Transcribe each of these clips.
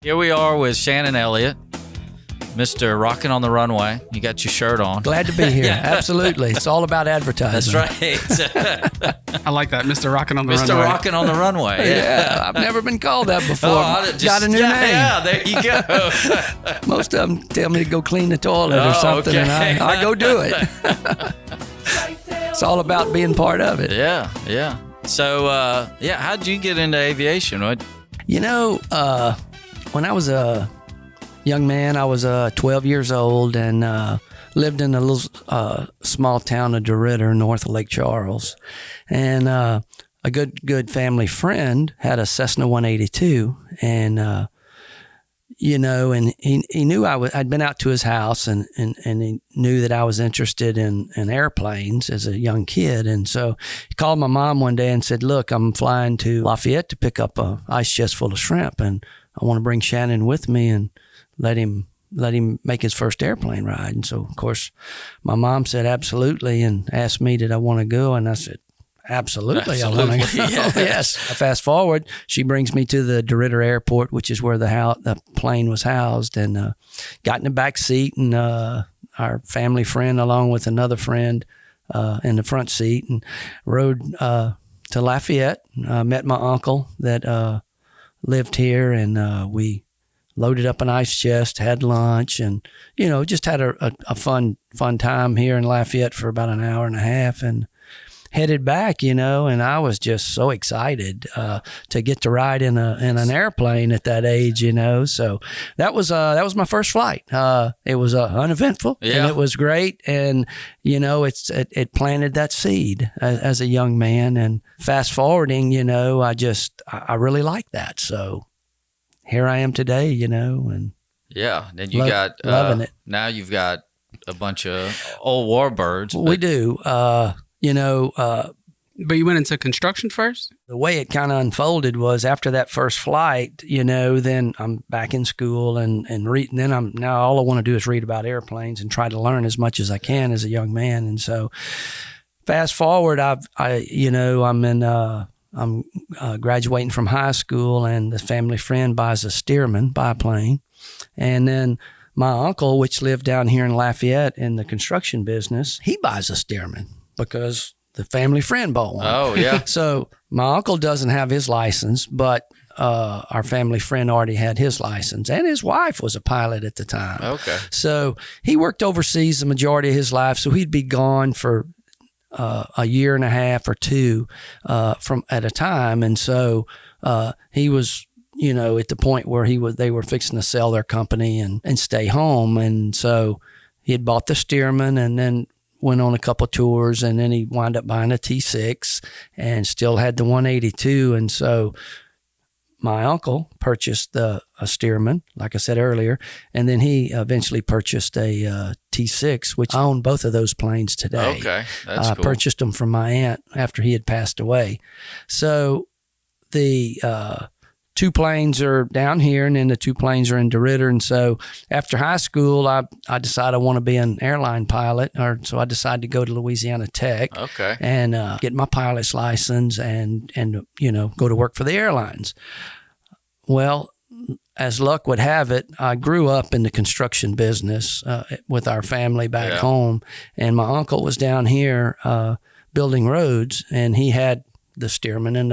Here we are with Shannon Elliott, Mr. Rockin' on the Runway. You got your shirt on. Glad to be here. Yeah. Absolutely. It's all about advertising. That's right. I like that, Mr. Rockin' on the Runway. Mr. Rockin' on the Runway. Yeah, I've never been called that before. Got a new name. Yeah, there you go. Most of them tell me to go clean the toilet or something, okay. and I go do it. It's all about being part of it. Yeah. So, how'd you get into aviation? When I was a young man, I was 12 years old and lived in a little small town of DeRidder, north of Lake Charles. And a good family friend had a Cessna 182, and and he knew I'd been out to his house, and he knew that I was interested in airplanes as a young kid. And so he called my mom one day and said, "Look, I'm flying to Lafayette to pick up a ice chest full of shrimp, and I want to bring Shannon with me and let him make his first airplane ride." And so, of course, my mom said absolutely and asked me, did I want to go? And I said, absolutely. I want to go. Yes. Fast forward, she brings me to the DeRidder Airport, which is where the plane was housed, and got in the back seat, and our family friend, along with another friend, in the front seat, and rode to Lafayette. Met my uncle that lived here, and we loaded up an ice chest, had lunch, and just had a fun time here in Lafayette for about an hour and a half, and headed back. And I was just so excited to get to ride in an airplane at that age. So that was my first flight. It was uneventful, and it was great, and it planted that seed as a young man. And fast forwarding, I really liked that. So here I am today, and then you got loving it. Now you've got a bunch of old Warbirds. We do. But you went into construction first? The way it kind of unfolded was after that first flight, then I'm back in school and reading. Then now all I want to do is read about airplanes and try to learn as much as I can as a young man. And so fast forward, I'm graduating from high school, and the family friend buys a Stearman biplane. And then my uncle, which lived down here in Lafayette in the construction business, he buys a Stearman because the family friend bought one. Oh, yeah. So my uncle doesn't have his license, but our family friend already had his license, and his wife was a pilot at the time. Okay. So he worked overseas the majority of his life, so he'd be gone for a year and a half or two from at a time. And so he was at the point where they were fixing to sell their company and stay home. And so he had bought the Stearman and then went on a couple of tours, and then he wound up buying a T6 and still had the 182. And so my uncle purchased a Stearman, like I said earlier, and then he eventually purchased a T6, which I own both of those planes today. Okay, that's cool. I purchased them from my aunt after he had passed away. So the two planes are down here, and then the two planes are in DeRidder. And so after high school, I decided I want to be an airline pilot, so I decided to go to Louisiana Tech. Okay. And get my pilot's license and go to work for the airlines. Well, as luck would have it, I grew up in the construction business with our family back home, and my uncle was down here building roads, and he had the Stearman and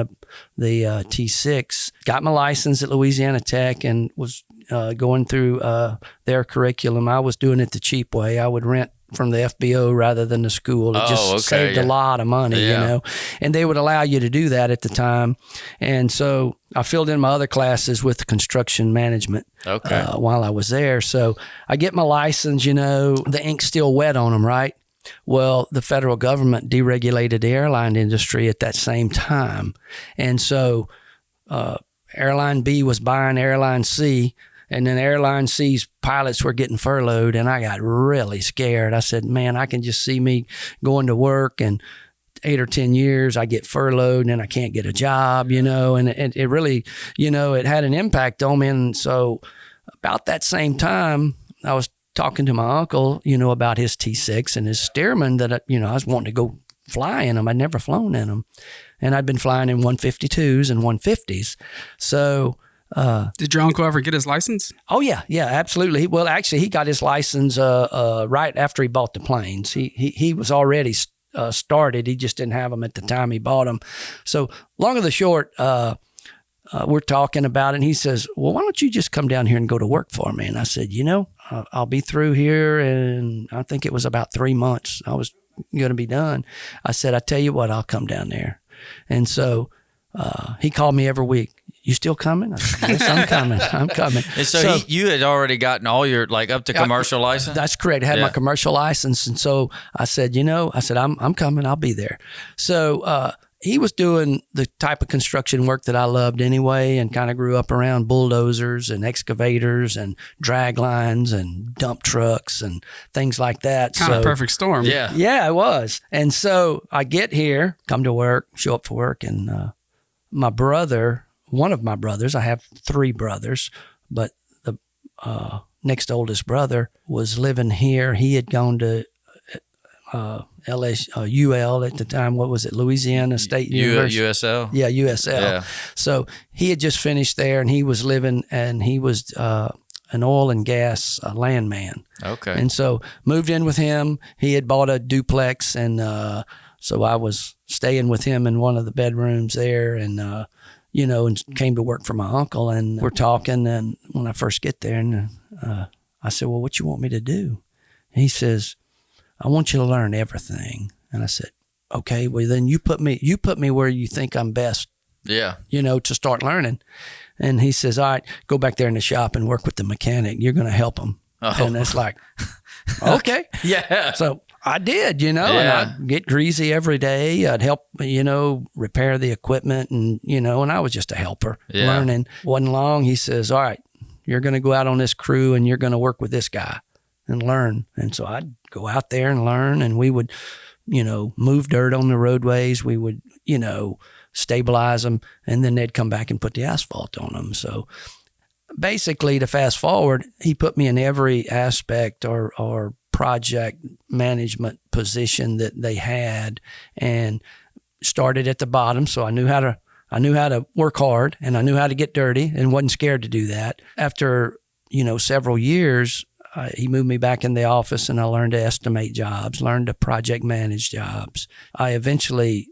the T6. Got my license at Louisiana Tech and was going through their curriculum. I was doing it the cheap way. I would rent from the FBO rather than the school. It saved a lot of money, and they would allow you to do that at the time. And so I filled in my other classes with construction management while I was there. So I get my license, the ink's still wet on them, right? Well, the federal government deregulated the airline industry at that same time. And so Airline B was buying Airline C, and then Airline C's pilots were getting furloughed, and I got really scared. I said, man, I can just see me going to work, and 8 or 10 years I get furloughed, and then I can't get a job, and it really, it had an impact on me. And so about that same time, I was talking to my uncle, about his T6 and his Stearman that, I was wanting to go fly in them. I'd never flown in them. And I'd been flying in 152s and 150s. So Did your uncle ever get his license? Oh yeah, absolutely. Well, actually, he got his license right after he bought the planes. He was already started. He just didn't have them at the time he bought them. So long of the short, we're talking about it, and he says, well, why don't you just come down here and go to work for me? And I said, I'll be through here, and I think it was about 3 months I was going to be done. I said, I tell you what, I'll come down there. And so he called me every week. You still coming? I said, yes, I'm coming. I'm coming. And so you had already gotten all your, up to commercial license? That's correct. I had my commercial license. And so I said, I'm coming. I'll be there. So he was doing the type of construction work that I loved anyway, and kind of grew up around bulldozers and excavators and drag lines and dump trucks and things like that. Kind of perfect storm. Yeah. Yeah, it was. And so I get here, come to work, show up for work, and my brother, one of my brothers, I have 3 brothers, but the next oldest brother was living here. He had gone to UL at the time. What was it? Louisiana State University. USL? Yeah, USL. Yeah. So he had just finished there, and he was living, and he was an oil and gas landman. Okay. And so moved in with him. He had bought a duplex, and so I was staying with him in one of the bedrooms there, and and came to work for my uncle, and we're talking. And when I first get there, and I said, well, what you want me to do? He says, I want you to learn everything. And I said, okay, well then you put me where you think I'm best. Yeah. To start learning. And he says, all right, go back there in the shop and work with the mechanic. You're going to help him. Oh. And it's like, okay. Yeah. So I did, and I'd get greasy every day. I'd help, repair the equipment, and, and I was just a helper learning. Wasn't long. He says, all right, you're going to go out on this crew and you're going to work with this guy and learn. And so I'd go out there and learn, and we would, move dirt on the roadways. We would, stabilize them, and then they'd come back and put the asphalt on them. So basically, to fast forward, he put me in every aspect or project management position that they had, and started at the bottom. So I knew how to work hard, and I knew how to get dirty, and wasn't scared to do that. After, several years, he moved me back in the office, and I learned to estimate jobs, learned to project manage jobs. I eventually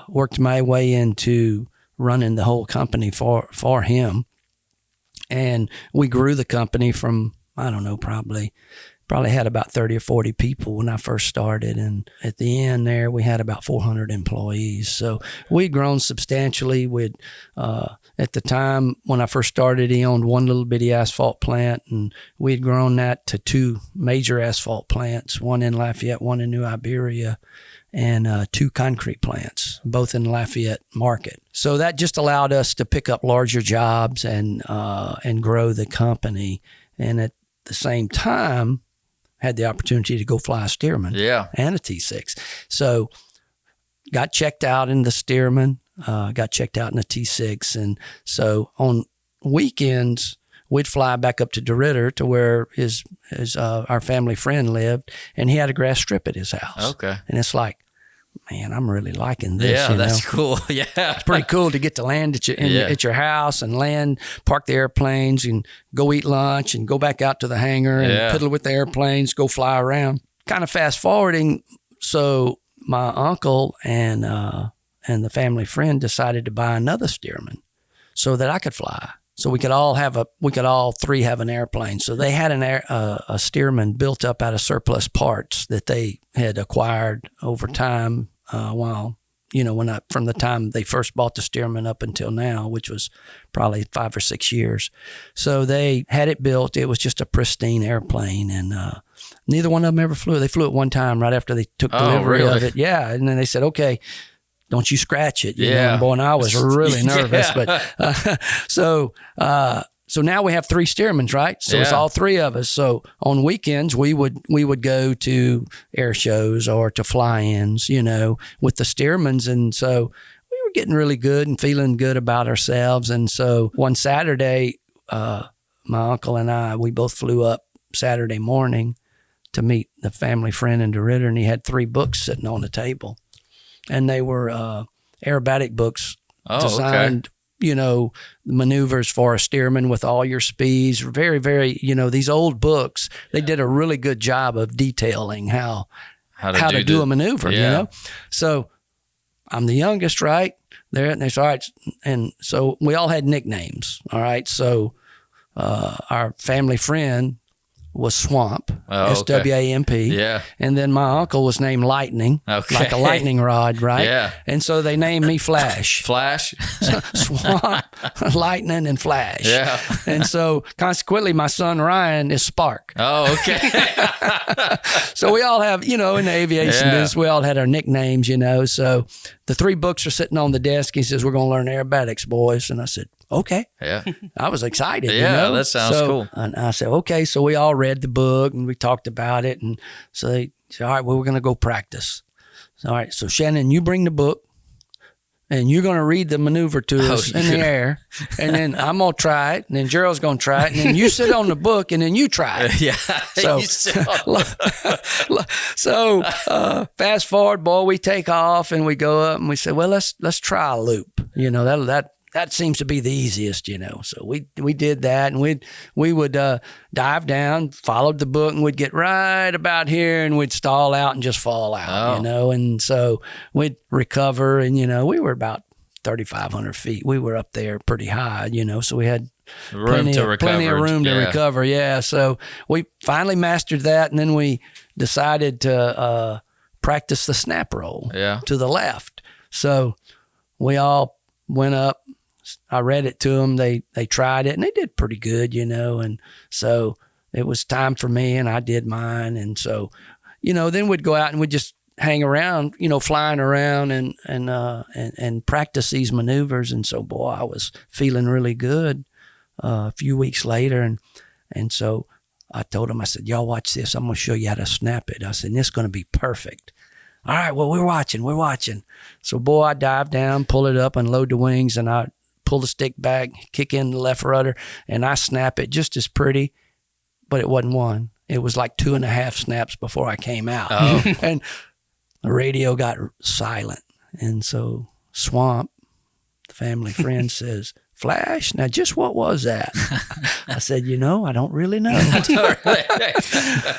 worked my way into running the whole company for him. And we grew the company from, I don't know, probably had about 30 or 40 people when I first started. And at the end there, we had about 400 employees. So we'd grown substantially. At the time when I first started, he owned one little bitty asphalt plant, and we'd grown that to 2 major asphalt plants, one in Lafayette, one in New Iberia, and 2 concrete plants, both in Lafayette market. So that just allowed us to pick up larger jobs and grow the company. And at the same time, had the opportunity to go fly a Stearman and a T6. So got checked out in the Stearman, got checked out in the T6. And so on weekends, we'd fly back up to DeRidder to where our family friend lived, and he had a grass strip at his house. Okay. And it's like, man, I'm really liking this. Yeah, that's cool. Yeah. It's pretty cool to get to land at your house and park the airplanes and go eat lunch and go back out to the hangar and piddle with the airplanes, go fly around. Kind of fast forwarding. So my uncle and the family friend decided to buy another Stearman so that I could fly. So we could all 3 have an airplane. So they had a Stearman built up out of surplus parts that they had acquired over time from the time they first bought the Stearman up until now, which was probably 5 or 6 years. So they had it built. It was just a pristine airplane, and neither one of them ever flew. They flew it one time right after they took delivery of it. Yeah, and then they said, okay, don't you scratch it. You know? Boy, and I was really nervous. But so now we have 3 Stearmans, right? So it's all 3 of us. So on weekends, we would go to air shows or to fly-ins, with the Stearmans. And so we were getting really good and feeling good about ourselves. And so one Saturday, my uncle and I, we both flew up Saturday morning to meet the family friend in DeRidder, and he had 3 books sitting on the table. And they were aerobatic books designed, maneuvers for a steerman with all your speeds. Very, very, these old books, they did a really good job of detailing how to do a maneuver, So I'm the youngest, right? There, and they said, all right. And so we all had nicknames, all right? So our family friend was Swamp, S-W-A-M-P. Yeah. And then my uncle was named Lightning, like a lightning rod, right? Yeah. And so they named me Flash. Flash? Swamp, Lightning, and Flash. Yeah. And so consequently, my son Ryan is Spark. Oh, okay. So we all have, in the aviation business, we all had our nicknames, So the 3 books are sitting on the desk. He says, we're going to learn aerobatics, boys. And I said, okay. Yeah. I was excited. Yeah, that sounds cool. And I said, okay. So we all read the book and we talked about it. And so they said, all right, well, we're going to go practice. So, all right. So Shannon, you bring the book and you're going to read the maneuver to us in the air. And then I'm going to try it. And then Gerald's going to try it. And then you sit on the book and then you try it. Yeah. So, fast forward, boy, we take off and we go up and we say, well, let's try a loop. That seems to be the easiest, So we did that, and we would dive down, followed the book, and we'd get right about here, and we'd stall out and just fall out, And so we'd recover, and we were about 3,500 feet. We were up there pretty high, So we had plenty of room to recover. Yeah. So we finally mastered that, and then we decided to practice the snap roll to the left. So we all went up. I read it to them. They tried it and they did pretty good, and so it was time for me and I did mine. And so, then we'd go out and we'd just hang around, flying around and practice these maneuvers. And so, boy, I was feeling really good a few weeks later. And so I told them, I said, y'all watch this. I'm going to show you how to snap it. I said, and this is going to be perfect. All right, well, we're watching. So, boy, I dive down, pull it up, unload the wings, and I pull the stick back, kick in the left rudder, and I snap it just as pretty, but it wasn't one. It was like 2.5 snaps before I came out. Oh. And the radio got silent. And so Swamp, the family friend, says, Flash, now just what was that? I said, I don't really know.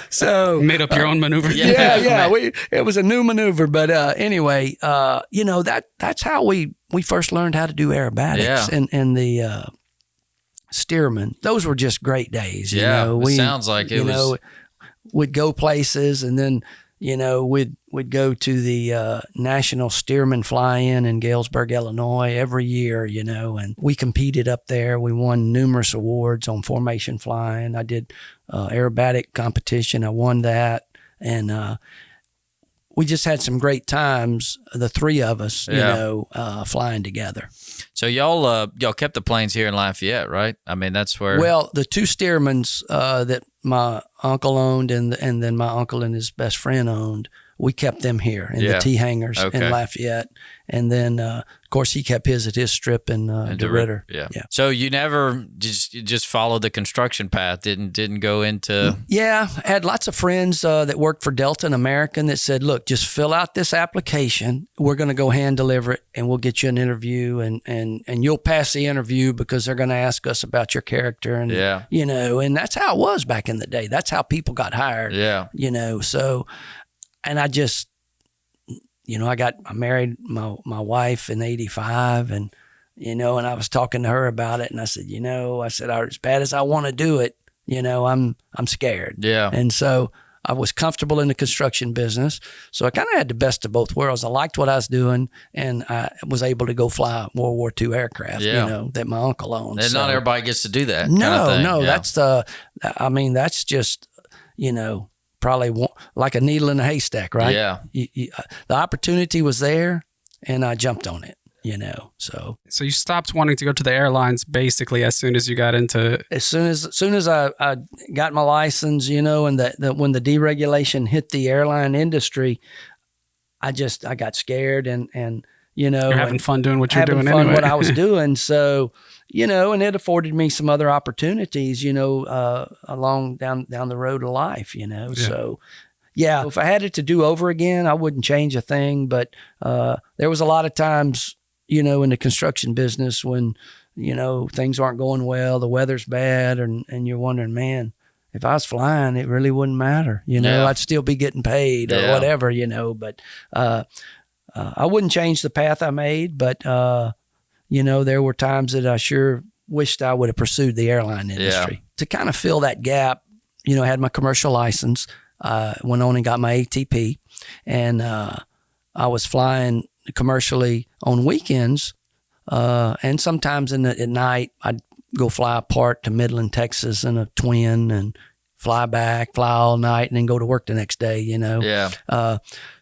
So made up your own maneuver. Yeah. It was a new maneuver, but anyway, that's how we first learned how to do aerobatics and the steerman. Those were just great days. It sounds like it was. We'd go places, and then we'd go to the National Steerman Fly-In in Galesburg, Illinois every year, and we competed up there. We won numerous awards on formation flying. I did aerobatic competition. I won that. And we just had some great times, the 3 of us, flying together. So y'all kept the planes here in Lafayette, right? I mean, that's where. Well, the 2 Steermans that my uncle owned and then my uncle and his best friend owned, we kept them here in the T hangars in Lafayette. And then, of course, he kept his at his strip in DeRidder. Yeah. So you never just followed the construction path, didn't go into. Yeah, I had lots of friends that worked for Delta and American that said, look, just fill out this application. We're going to go hand deliver it, and we'll get you an interview, and you'll pass the interview because they're going to ask us about your character. And, and that's how it was back in the day. That's how people got hired. Yeah. So, and I just, I married my wife in 85, and I was talking to her about it, and I said, as bad as I want to do it, I'm scared. Yeah. And so I was comfortable in the construction business. So I kind of had the best of both worlds. I liked what I was doing, and I was able to go fly World War II aircraft, that my uncle owned. And not everybody gets to do that. No, that's that's just, probably like a needle in a haystack, right? Yeah. The opportunity was there, and I jumped on it, So you stopped wanting to go to the airlines basically as soon as you got into. As soon as I got my license, and when the deregulation hit the airline industry, I got scared and you're having fun doing what you're doing anyway. What I was doing, so. And it afforded me some other opportunities, along down the road of life, So, if I had it to do over again, I wouldn't change a thing. But there was a lot of times, in the construction business when, things aren't going well, the weather's bad, and you're wondering, man, if I was flying, it really wouldn't matter. I'd still be getting paid or whatever, but I wouldn't change the path I made, but, there were times that I sure wished I would have pursued the airline industry. To kind of fill that gap, I had my commercial license, went on and got my ATP, and I was flying commercially on weekends, and sometimes at night I'd go fly apart to Midland, Texas in a twin and fly back, fly all night, and then go to work the next day,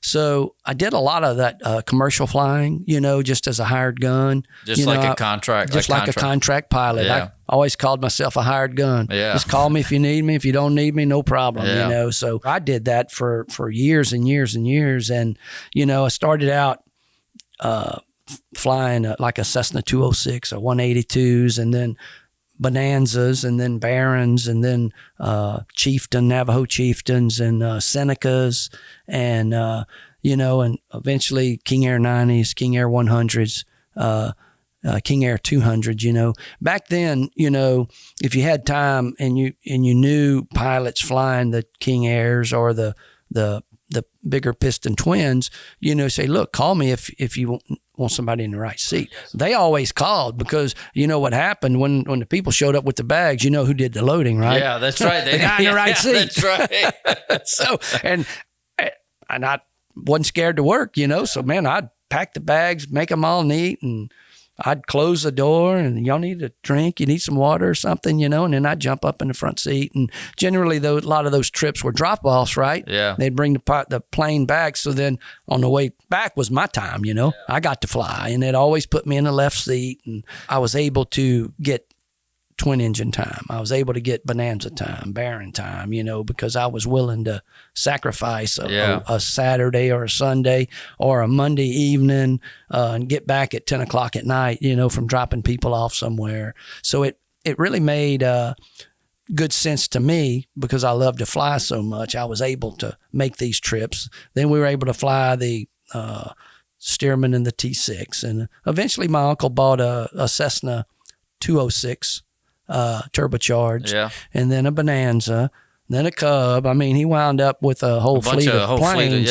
So I did a lot of that commercial flying, just as a hired gun. Just like a contract. Just like a contract pilot. Yeah. I always called myself a hired gun. Yeah. Just call me if you need me. If you don't need me, no problem, So I did that for years and years and years. And, I started out flying like a Cessna 206 or 182s, and then Bonanzas, and then Barons, and then Navajo Chieftains, and Senecas, and and eventually King Air 90s, King Air 100s, King Air 200. Back then, if you had time and you knew pilots flying the King Airs or the bigger piston twins, say, look, call me if you want somebody in the right seat. They always called because what happened when the people showed up with the bags, who did the loading, right? Yeah, that's right. The guy in the right seat. That's right. So, and I wasn't scared to work, so man, I'd pack the bags, make them all neat, and I'd close the door, and y'all need a drink, you need some water or something, and then I'd jump up in the front seat. And generally, a lot of those trips were drop-offs, right? Yeah. They'd bring the plane back, so then on the way back was my time, I got to fly, and they'd always put me in the left seat, and I was able to get twin engine time. I was able to get Bonanza time, Baron time, because I was willing to sacrifice a Saturday or a Sunday or a Monday evening and get back at 10 o'clock at night, from dropping people off somewhere. So it really made good sense to me because I love to fly so much. I was able to make these trips. Then we were able to fly the Stearman and the T6. And eventually my uncle bought a Cessna 206 turbocharged, and then a Bonanza, then a Cub. I mean, he wound up with a whole fleet of planes.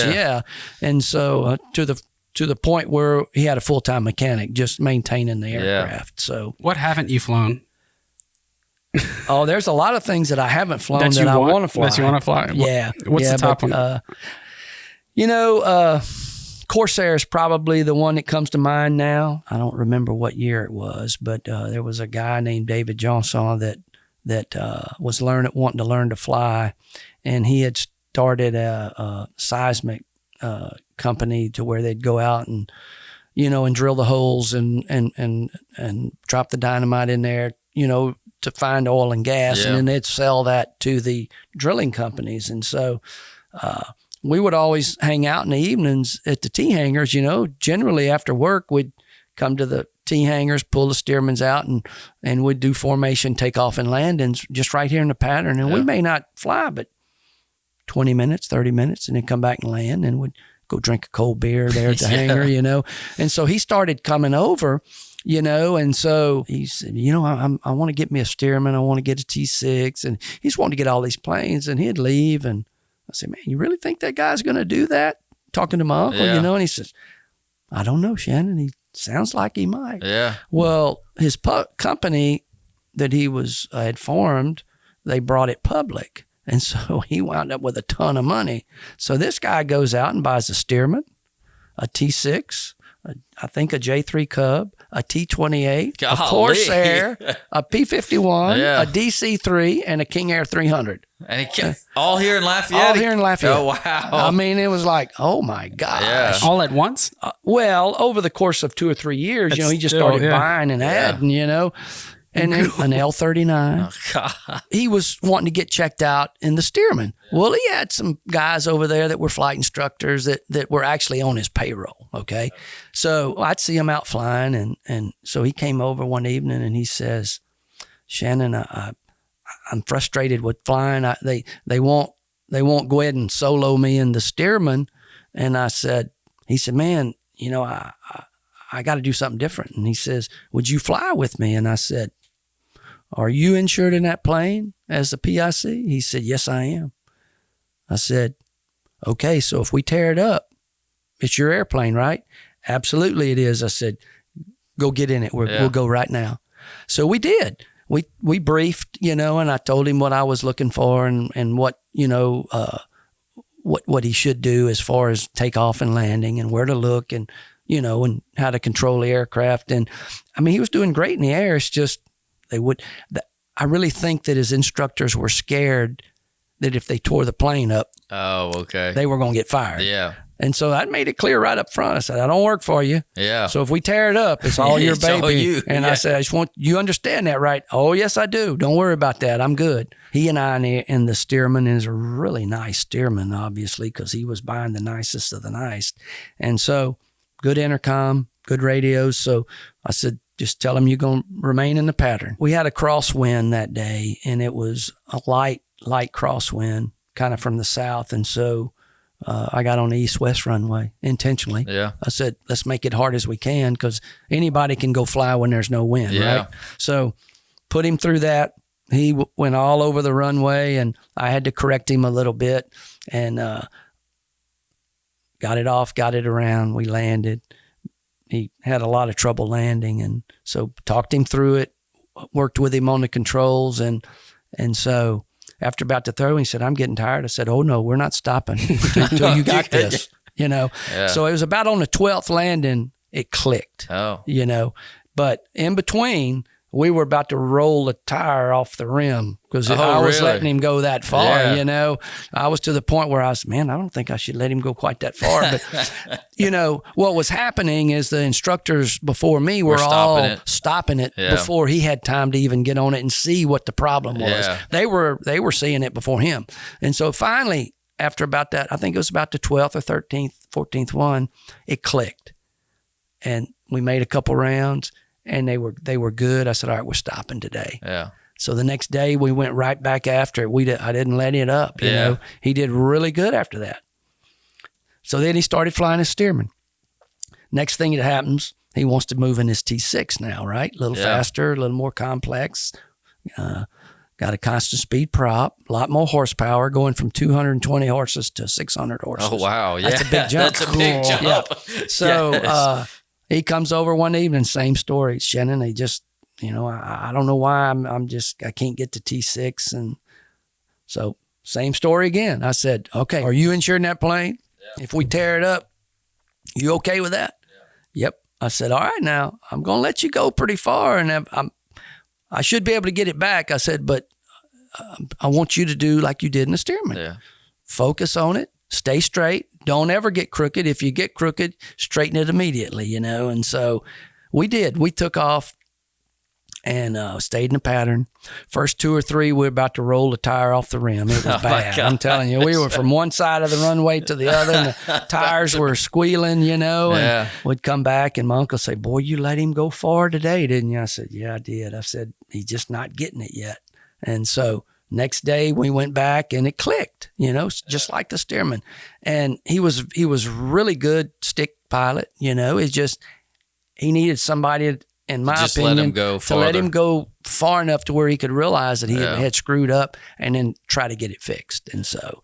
And so to the point where he had a full-time mechanic just maintaining the aircraft. So what haven't you flown? Oh, there's a lot of things that I haven't flown that I want to fly. That you want to fly? Yeah. What's the top one? Corsair is probably the one that comes to mind now. I don't remember what year it was, but there was a guy named David Johnson that was wanting to learn to fly, and he had started a seismic company to where they'd go out and and drill the holes and drop the dynamite in there, to find oil and gas, and then they'd sell that to the drilling companies, and so. We would always hang out in the evenings at the T hangars, generally after work, we'd come to the T hangars, pull the Stearmans out, and we'd do formation, takeoff and landings just right here in the pattern. And we may not fly, but 20 minutes, 30 minutes, and then come back and land, and we'd go drink a cold beer there at the hangar, And so he started coming over, and so he said, I want to get me a Stearman. I want to get a T6. And he's wanting to get all these planes, and he'd leave, and I said, man, you really think that guy's going to do that? Talking to my uncle, and he says, I don't know, Shannon. He sounds like he might. Yeah. Well, his company that he had formed, they brought it public. And so he wound up with a ton of money. So this guy goes out and buys a Stearman, a T6, I think a J3 Cub, a T28, a Corsair, a P-51, a DC-3, and a King Air 300. And all here in Lafayette? All here in Lafayette. Oh, wow. I mean, it was like, oh, my gosh. Yeah. All at once? Well, over the course of 2 or 3 years, he just started buying and adding, And then an L-39. Oh, God. He was wanting to get checked out in the Stearman. Well, he had some guys over there that were flight instructors that were actually on his payroll, okay? So I'd see him out flying, and so he came over one evening, and he says, Shannon, I'm frustrated with flying. They won't go ahead and solo me in the Stearman. And he said, man, I got to do something different. And he says, would you fly with me? And I said, are you insured in that plane as a PIC? He said, yes, I am. I said, okay, so if we tear it up, it's your airplane, right? Absolutely it is. I said, go get in it. We'll go right now. So we did. We briefed, and I told him what I was looking for and what, what he should do as far as takeoff and landing and where to look and, and how to control the aircraft. And I mean, he was doing great in the air. It's just I really think that his instructors were scared that if they tore the plane up, they were going to get fired. Yeah. And so I made it clear right up front. I said, I don't work for you. Yeah. So if we tear it up, it's all your It's baby. all you. And I said, I just want you understand that, right? Oh, yes, I do. Don't worry about that. I'm good. He and I and the steerman is a really nice steerman, obviously, because he was buying the nicest of the nice. And so good intercom, good radios. So I said, just tell him you're going to remain in the pattern. We had a crosswind that day, and it was a light crosswind, kind of from the south. And so I got on the east-west runway intentionally. Yeah. I said, let's make it hard as we can because anybody can go fly when there's no wind, right? So put him through that. He went all over the runway, and I had to correct him a little bit and got it off, got it around. We landed. He had a lot of trouble landing, and so talked him through it, worked with him on the controls, and so after about the third one, he said, I'm getting tired. I said, oh, no, we're not stopping until you got this, Yeah. So it was about on the 12th landing, it clicked, But in between, we were about to roll the tire off the rim because I was letting him go that far, I was to the point where I was, man, I don't think I should let him go quite that far. But, what was happening is the instructors before me were all stopping it before he had time to even get on it and see what the problem was. Yeah. They were seeing it before him. And so finally, after about that, I think it was about the 12th or 13th, 14th one, it clicked. And we made a couple rounds. And they were good. I said, all right, we're stopping today. Yeah. So the next day we went right back after it. I didn't let it up. You know, he did really good after that. So then he started flying as steerman. Next thing that happens, he wants to move in his T6 now, right? A little faster, a little more complex. Got a constant speed prop, a lot more horsepower, going from 220 horses to 600 horses. Oh, wow. Yeah. That's a big jump. That's a big jump. Yeah. So he comes over one evening, same story. Shannon, they just, I don't know why I can't get to T6. And so same story again. I said, okay, are you insured in that plane? Yeah. If we tear it up, you okay with that? Yeah. Yep. I said, all right, now I'm going to let you go pretty far. And I should be able to get it back. I said, but I want you to do like you did in the steerman. Yeah. Focus on it. Stay straight. Don't ever get crooked. If you get crooked, straighten it immediately, And so we did. We took off and stayed in the pattern. First 2 or 3, we were about to roll the tire off the rim. It was bad. I'm telling you. We were from one side of the runway to the other, and the tires were squealing, And we'd come back, and my uncle say, boy, you let him go far today, didn't you? I said, yeah, I did. I said, he's just not getting it yet. And so next day we went back and it clicked, just like the steerman. And he was really good stick pilot, It's just, he needed somebody, in my opinion, let him go far enough to where he could realize that he had screwed up and then try to get it fixed. And so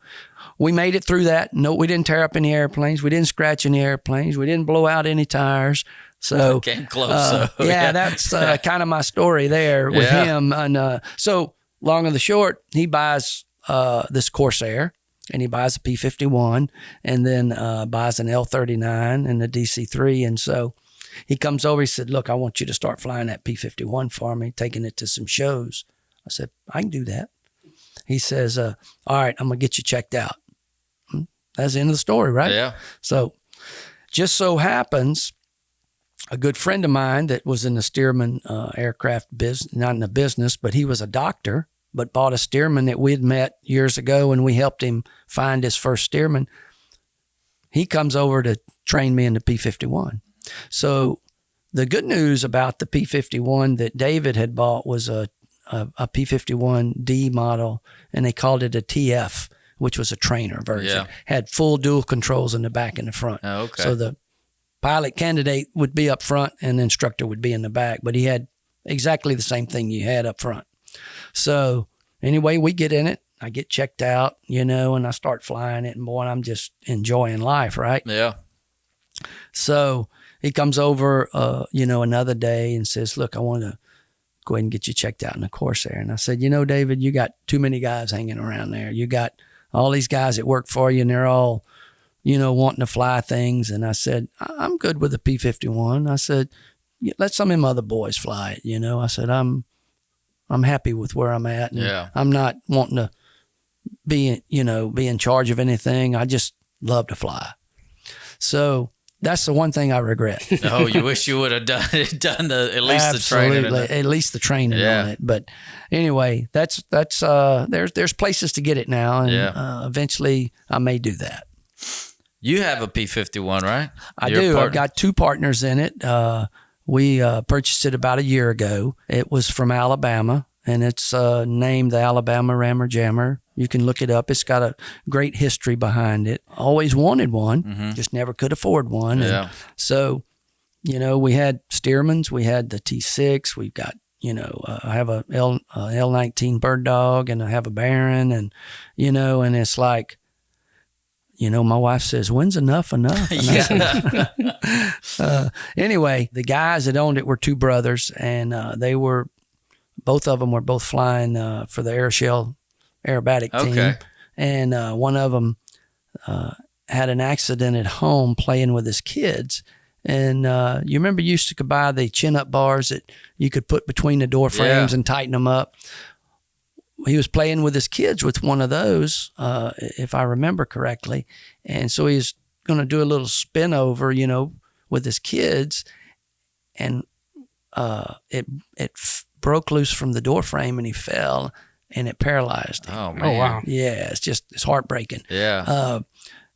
we made it through that. No, we didn't tear up any airplanes. We didn't scratch any airplanes. We didn't blow out any tires. So came close. That's kind of my story there with him. And so long and the short, he buys this Corsair, and he buys a P-51, and then buys an L-39 and the DC-3. And so he comes over, he said, look, I want you to start flying that P-51 for me, taking it to some shows. I said, I can do that. He says, all right, I'm going to get you checked out. That's the end of the story, right? Yeah. So just so happens, a good friend of mine that was in the steerman aircraft business, not in the business, but he was a doctor, but bought a steerman that we'd met years ago, and we helped him find his first steerman. He comes over to train me in the P-51. So the good news about the P-51 that David had bought was a P-51D model, and they called it a TF, which was a trainer version. Yeah. Had full dual controls in the back and the front. Oh, okay. So the pilot candidate would be up front and the instructor would be in the back, but he had exactly the same thing you had up front. So anyway, we get in it. I get checked out, and I start flying it, and boy, I'm just enjoying life, right? Yeah. So he comes over, another day and says, look, I want to go ahead and get you checked out in the Corsair. And I said, David, you got too many guys hanging around there. You got all these guys that work for you, and they're all, wanting to fly things. And I said, I'm good with the P-51. I said, let some of them other boys fly it, I said, I'm happy with where I'm at. And I'm not wanting to be in charge of anything. I just love to fly. So that's the one thing I regret. Oh, you wish you would have done at least Absolutely, the training. at least the training on it. But anyway, that's there's places to get it now, and eventually I may do that. You have a P-51, right? I do. I've got two partners in it. We purchased it about a year ago. It was from Alabama, and it's named the Alabama Rammer Jammer. You can look it up. It's got a great history behind it. Always wanted one, just never could afford one. Yeah. And so, we had Stearmans. We had the T6. We've got, I have a L19 Bird Dog, and I have a Baron, and, and it's like, my wife says, when's enough? And I said, anyway, the guys that owned it were two brothers, and both of them were both flying for the aerobatic team. And one of them had an accident at home playing with his kids. And you remember you used to buy the chin-up bars that you could put between the door frames and tighten them up? He was playing with his kids with one of those, if I remember correctly. And so he's going to do a little spin over, with his kids. And it broke loose from the door frame, and he fell, and it paralyzed him. Oh, man. Oh, wow. Yeah, it's heartbreaking. Yeah.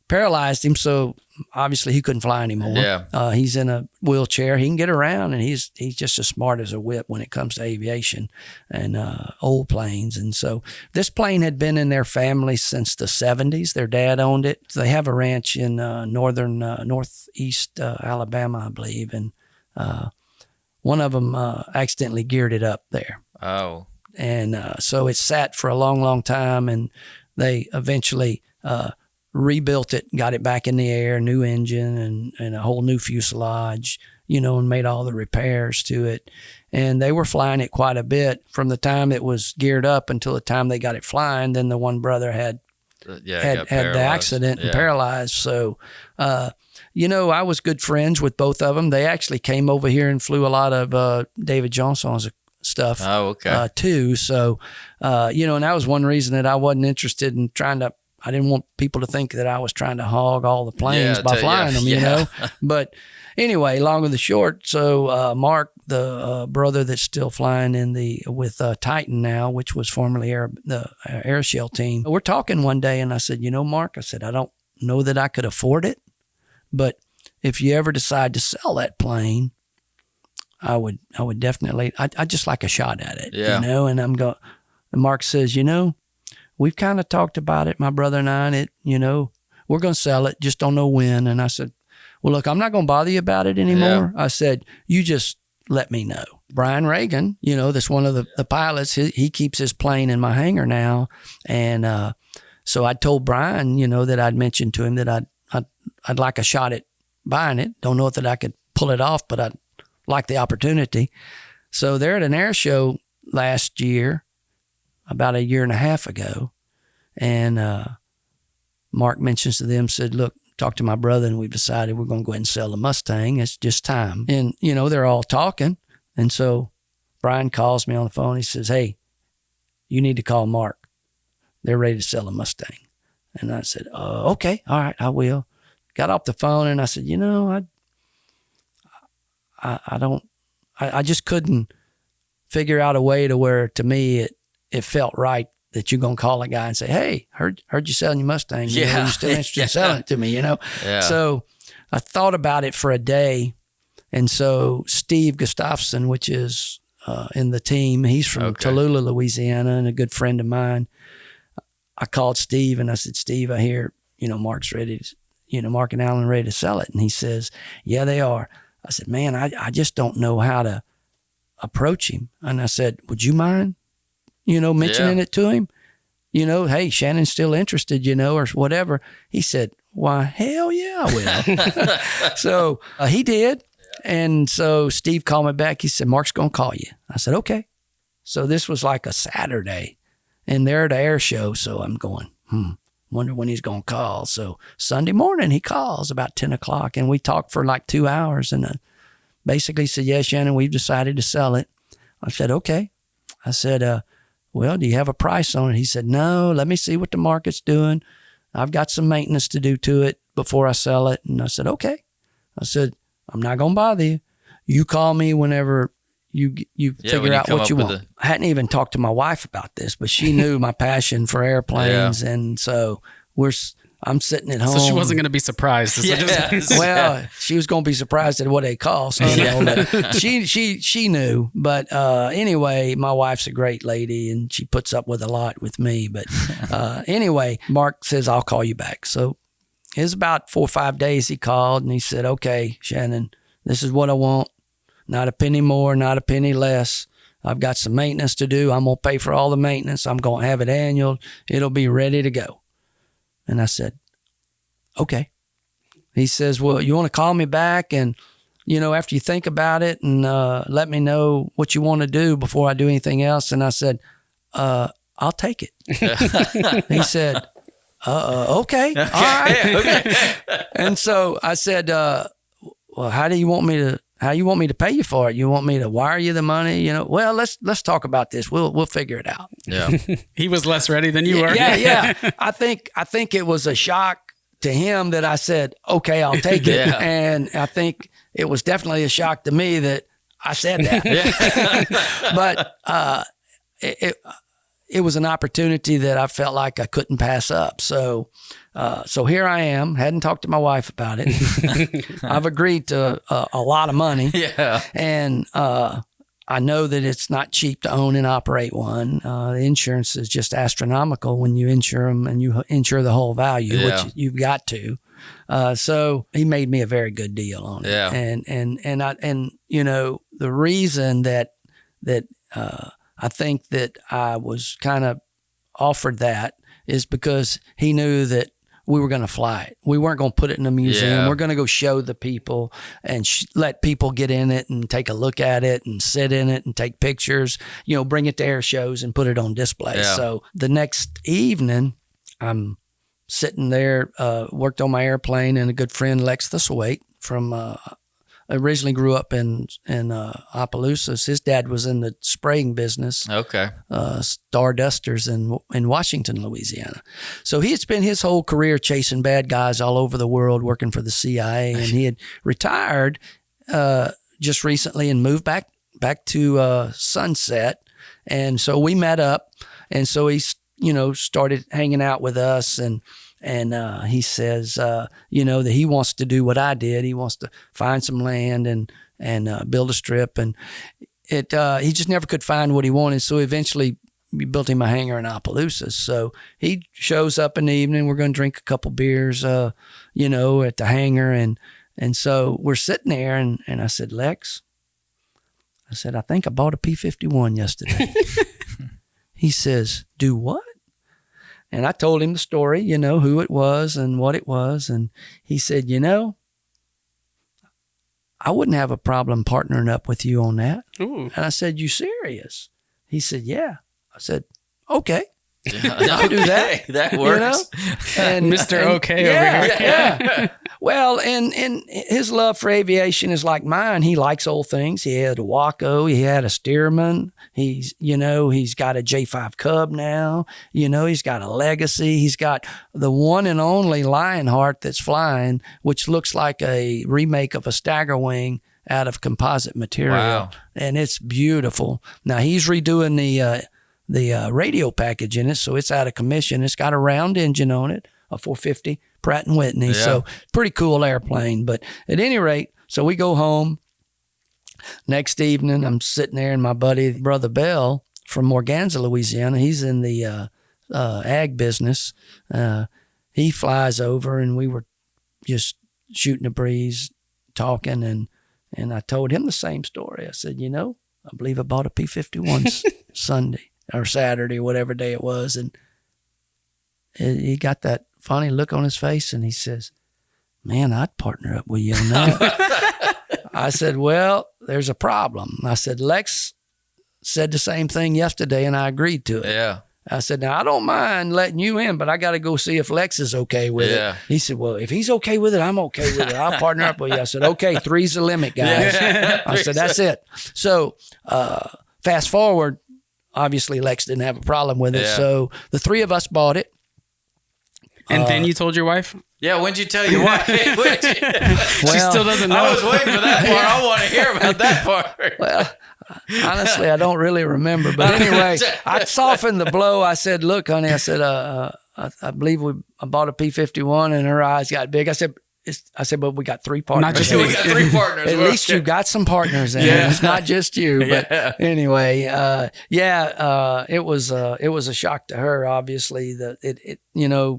Paralyzed him, so obviously he couldn't fly anymore. Yeah. He's in a wheelchair. He can get around, and he's just as smart as a whip when it comes to aviation and old planes. And so this plane had been in their family since the 70s. Their dad owned it. They have a ranch in northeast Alabama, I believe, and one of them accidentally geared it up there. Oh. And so it sat for a long, long time, and they eventually rebuilt it, got it back in the air, new engine and a whole new fuselage, and made all the repairs to it. And they were flying it quite a bit from the time it was geared up until the time they got it flying. Then the one brother had the accident and paralyzed. So, I was good friends with both of them. They actually came over here and flew a lot of David Johnson's stuff too. So, and that was one reason that I wasn't interested in I didn't want people to think that I was trying to hog all the planes by flying them, But anyway, long and the short, so Mark, the brother that's still flying with Titan now, which was formerly the Airshell team, we're talking one day, and I said, Mark, I said, I don't know that I could afford it, but if you ever decide to sell that plane, I would definitely, I'd just like a shot at it, and and Mark says, we've kind of talked about it, my brother and I, and we're going to sell it, just don't know when. And I said, well, look, I'm not going to bother you about it anymore. I said, you just let me know. Brian Reagan, that's one of the pilots, he keeps his plane in my hangar now. And so I told Brian, that I'd mentioned to him that I'd like a shot at buying it. Don't know that I could pull it off, but I'd like the opportunity. So they're at an air show last year, about a year and a half ago, and Mark mentions to them, said, look, talk to my brother, and we've decided we're going to go ahead and sell the Mustang. It's just time. And, they're all talking. And so Brian calls me on the phone. He says, hey, you need to call Mark. They're ready to sell a Mustang. And I said, okay, all right, I will. Got off the phone, and I said, I just couldn't figure out a way to where, to me, it felt right that you're going to call a guy and say, hey, heard you selling your Mustang. Are you still interested in selling it to me, Yeah. So I thought about it for a day. And so Steve Gustafson, which is in the team, he's from Tallulah, Louisiana, and a good friend of mine. I called Steve and I said, Steve, I hear, Mark's ready Mark and Alan ready to sell it? And he says, yeah, they are. I said, man, I just don't know how to approach him. And I said, would you mind, mentioning it to him? Hey, Shannon's still interested, or whatever. He said, why, hell yeah, I will. So he did. And so Steve called me back. He said, Mark's going to call you. I said, okay. So this was like a Saturday, and they're at the air show. So I'm going, wonder when he's going to call. So Sunday morning he calls about 10 o'clock, and we talked for like 2 hours, and basically said, yeah, Shannon, we've decided to sell it. I said, okay. I said, well, do you have a price on it? He said, no, let me see what the market's doing. I've got some maintenance to do to it before I sell it. And I said, okay. I said, I'm not going to bother you. You call me whenever you figure out what you want. I hadn't even talked to my wife about this, but she knew my passion for airplanes. And so I'm sitting at home. So she wasn't going to be surprised. Well, she was going to be surprised at what they cost. But she knew. But anyway, my wife's a great lady, and she puts up with a lot with me. But anyway, Mark says, I'll call you back. So it was about 4 or 5 days he called, and he said, okay, Shannon, this is what I want. Not a penny more, not a penny less. I've got some maintenance to do. I'm going to pay for all the maintenance. I'm going to have it annual. It'll be ready to go. And I said, okay. He says, well, you want to call me back and, after you think about it and let me know what you want to do before I do anything else. And I said, I'll take it. He said, okay. All right. Okay. And so I said, well, how you want me to pay you for it? You want me to wire you the money? Well, let's talk about this. We'll figure it out. Yeah. He was less ready than you were. Yeah. I think it was a shock to him that I said, okay, I'll take it. Yeah. And I think it was definitely a shock to me that I said that. Yeah. But it was an opportunity that I felt like I couldn't pass up. So here I am. Hadn't talked to my wife about it. I've agreed to a lot of money. Yeah. And I know that it's not cheap to own and operate one. The insurance is just astronomical when you insure them, and you insure the whole value, which you've got to. So he made me a very good deal on it. Yeah. And the reason that I think that I was kind of offered that is because he knew that we were going to fly it. We weren't going to put it in a museum. Yeah. We're going to go show the people and let people get in it and take a look at it and sit in it and take pictures, bring it to air shows and put it on display. Yeah. So the next evening, I'm sitting there, worked on my airplane, and a good friend, Lex Thistlewaite, from originally grew up in Opelousas. His dad was in the spraying business. Okay. Stardusters in Washington, Louisiana. So he had spent his whole career chasing bad guys all over the world, working for the CIA, and he had retired just recently and moved back to Sunset. And so we met up, and so he started hanging out with us, and he says, that he wants to do what I did. He wants to find some land and build a strip. And he just never could find what he wanted. So eventually we built him a hangar in Opelousas. So he shows up in the evening. We're going to drink a couple beers, at the hangar. And so we're sitting there, and I said, Lex, I think I bought a P-51 yesterday. He says, do what? And I told him the story, who it was and what it was. And he said, I wouldn't have a problem partnering up with you on that. Ooh. And I said, you serious? He said, yeah. I said, okay. Yeah. I'll do that. That works. And Mr. Okay over here. Yeah. Well, and his love for aviation is like mine. He likes old things. He had a Waco. He had a Stearman. He's got a J5 Cub now. He's got a Legacy. He's got the one and only Lionheart that's flying, which looks like a remake of a Staggerwing out of composite material. Wow. And it's beautiful. Now he's redoing the radio package in it, so it's out of commission. It's got a round engine on it, a 450 Pratt & Whitney. Yeah. So pretty cool airplane. But at any rate, so we go home. Next evening, I'm sitting there, and my buddy, Brother Bell from Morganza, Louisiana, he's in the ag business. He flies over, and we were just shooting the breeze, talking, and I told him the same story. I said, I believe I bought a P-51 Sunday or Saturday, whatever day it was, and he got that funny look on his face, and he says, "Man, I'd partner up with you on that." I said, "Well, there's a problem." I said, "Lex said the same thing yesterday, and I agreed to it." Yeah. I said, "Now, I don't mind letting you in, but I got to go see if Lex is okay with it." He said, "Well, if he's okay with it, I'm okay with it. I'll partner up with you." I said, "Okay, 3's the limit, guys." Yeah. I said, "That's it." So fast forward, obviously Lex didn't have a problem with it. Yeah. So the 3 of us bought it. And then you told your wife? Yeah, when'd you tell your wife? She still doesn't know. I was waiting for that part. I want to hear about that part. Well, honestly, I don't really remember. But anyway, I softened the blow. I said, "Look, honey," I said, I believe I bought a P-51, and her eyes got big. I said, "But we got 3 partners. Not just We got 3 partners. At least you got some partners in. Yeah. It's not just you." But Yeah. anyway, it was a shock to her, obviously, that it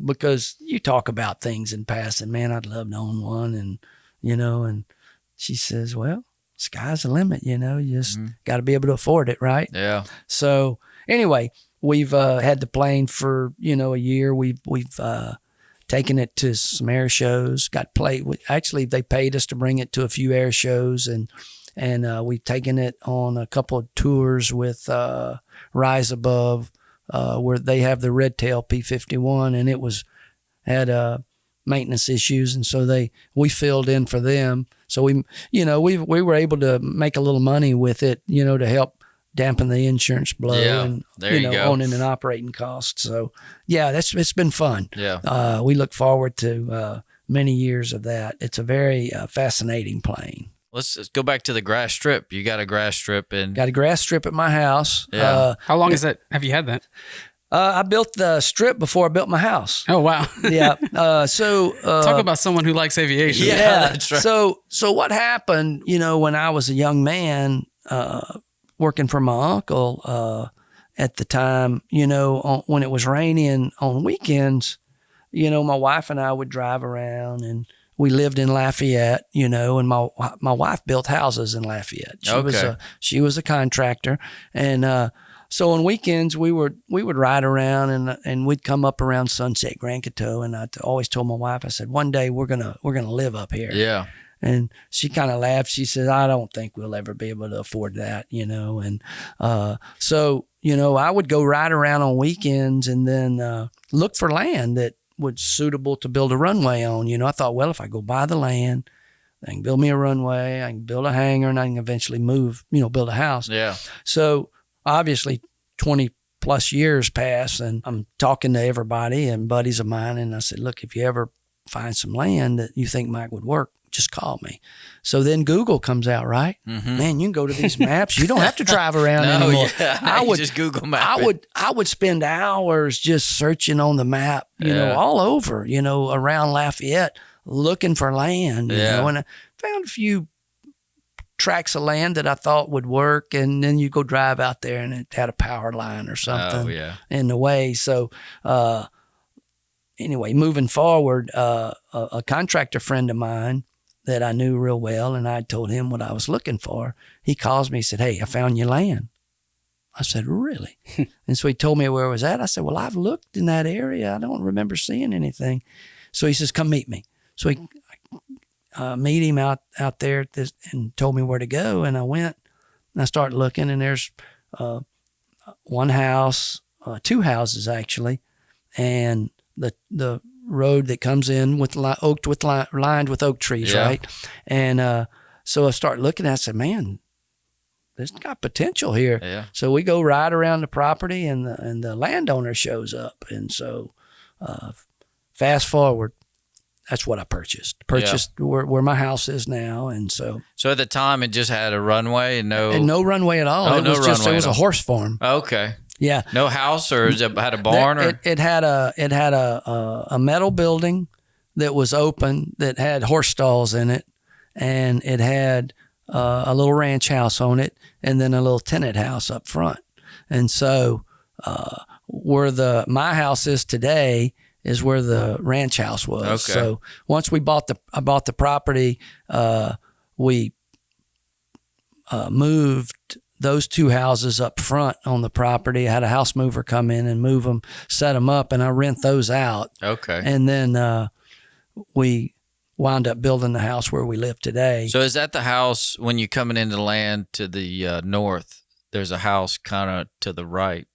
because you talk about things in passing. Man, I'd love to own one, and and she says, "Well, sky's the limit. You just got to be able to afford it, right?" Yeah. So anyway, we've had the plane for a year. We've taken it to some air shows. Actually, they paid us to bring it to a few air shows, and we've taken it on a couple of tours with Rise Above, where they have the red tail P-51, and it had maintenance issues, and so we filled in for them. So we were able to make a little money with it, to help dampen the insurance blow, Yeah, and there you go. owning and operating costs. So yeah, it's been fun. Yeah. We look forward to many years of that. It's a very fascinating plane. Let's just go back to the grass strip. You got a grass strip and Got a grass strip at my house. Yeah. How long is that? Have you had that? I built the strip before I built my house. Oh, wow. Yeah. Talk about someone who likes aviation. Yeah. That's right. So what happened, when I was a young man, working for my uncle, at the time, when it was raining on weekends, my wife and I would drive around, and we lived in Lafayette, and my wife built houses in Lafayette. She was a contractor. And, so on weekends we would ride around, and we'd come up around Sunset, Grand Coteau, and I always told my wife, I said, one day we're gonna live up here. Yeah. And she kind of laughed. She said, "I don't think we'll ever be able to afford that," And so I would go ride around on weekends, and then look for land that was suitable to build a runway on. I thought, well, if I go buy the land, I can build me a runway, I can build a hangar, and I can eventually move, build a house. Yeah. So obviously 20 plus years pass, and I'm talking to everybody and buddies of mine, and I said, "Look, if you ever find some land that you think might would work, just call me." So then Google comes out, right? Mm-hmm. Man, you can go to these maps. You don't have to drive around anymore. Yeah. I would just Google Map. I would spend hours just searching on the map, all over, around Lafayette, looking for land, and I found a few tracts of land that I thought would work, and then you go drive out there and it had a power line or something in the way. So anyway, moving forward, a contractor friend of mine that I knew real well, and I told him what I was looking for, he calls me, he said, "Hey, I found your land." I said, "Really?" And so he told me where it was at. I said, "Well, I've looked in that area. I don't remember seeing anything." So he says, "Come meet me." So he meet him out there and told me where to go. And I went, and I started looking, and there's one house, 2 houses actually, and the road that comes in lined with oak trees, right? And so I started looking, and I said, "Man, there's got potential here." Yeah. So we go ride around the property, and the landowner shows up, and so fast forward. That's what I purchased. Where my house is now, and so at the time, it just had a runway and no runway at all. Oh, it was a horse farm. Okay. Yeah. No house, or it had a barn, or it had a metal building that was open that had horse stalls in it, and it had a little ranch house on it, and then a little tenant house up front. And so where my house is today is where the ranch house was. Okay. So once I bought the property, we moved those 2 houses up front on the property. I had a house mover come in and move them, set them up, and I rent those out. Okay. And then we wound up building the house where we live today. So is that the house when you're coming into land to the north? There's a house kind of to the right.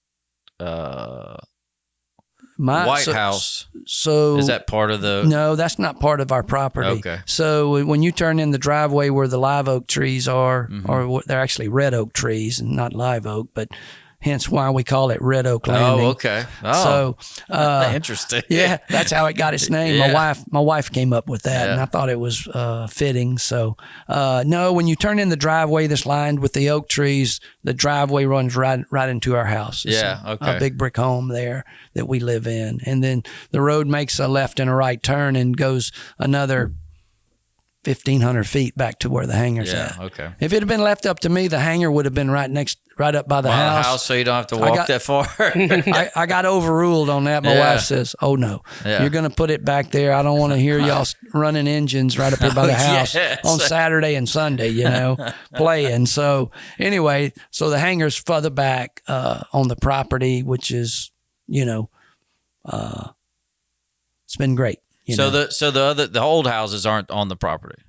White House. So is that part of the? No, that's not part of our property. Okay. So when you turn in the driveway where the live oak trees are, or they're actually red oak trees and not live oak, but hence why we call it Red Oak Landing. Oh, okay. Oh, so interesting. Yeah, that's how it got its name. Yeah. My wife came up with that, Yeah. and I thought it was fitting. So no, when you turn in the driveway that's lined with the oak trees, the driveway runs right into our house. It's a big brick home there that we live in, and then the road makes a left and a right turn and goes another 1,500 feet back to where the hangar's at. Okay. If it had been left up to me, the hangar would have been right up by the house. So you don't have to walk that far. I got overruled on that. My wife says, "Oh no, you're going to put it back there. I don't want to hear y'all running engines right up here by the house on Saturday and Sunday, playing." So anyway, so the hangar's further back on the property, which is, it's been great. The old houses aren't on the property.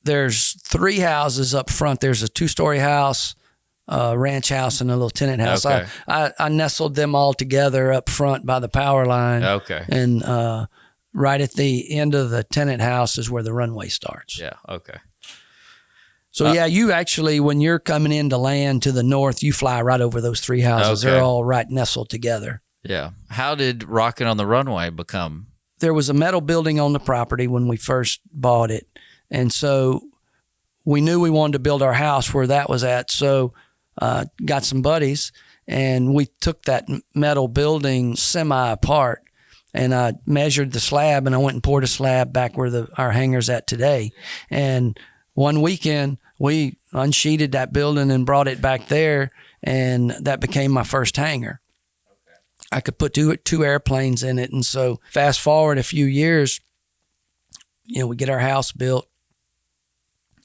There's 3 houses up front. There's a 2-story house, ranch house, and a little tenant house. Okay. I nestled them all together up front by the power line. Okay. And right at the end of the tenant house is where the runway starts. Yeah. Okay. So you actually, when you're coming into land to the north, you fly right over those 3 houses. Okay. They're all right nestled together. Yeah. How did Rockin' on the Runway become? There was a metal building on the property when we first bought it. And so we knew we wanted to build our house where that was at. So got some buddies, and we took that metal building semi apart, and I measured the slab, and I went and poured a slab back where our hangar's at today. And one weekend, we unsheeted that building and brought it back there, and that became my first hangar. I could put two airplanes in it. And so fast forward a few years, we get our house built,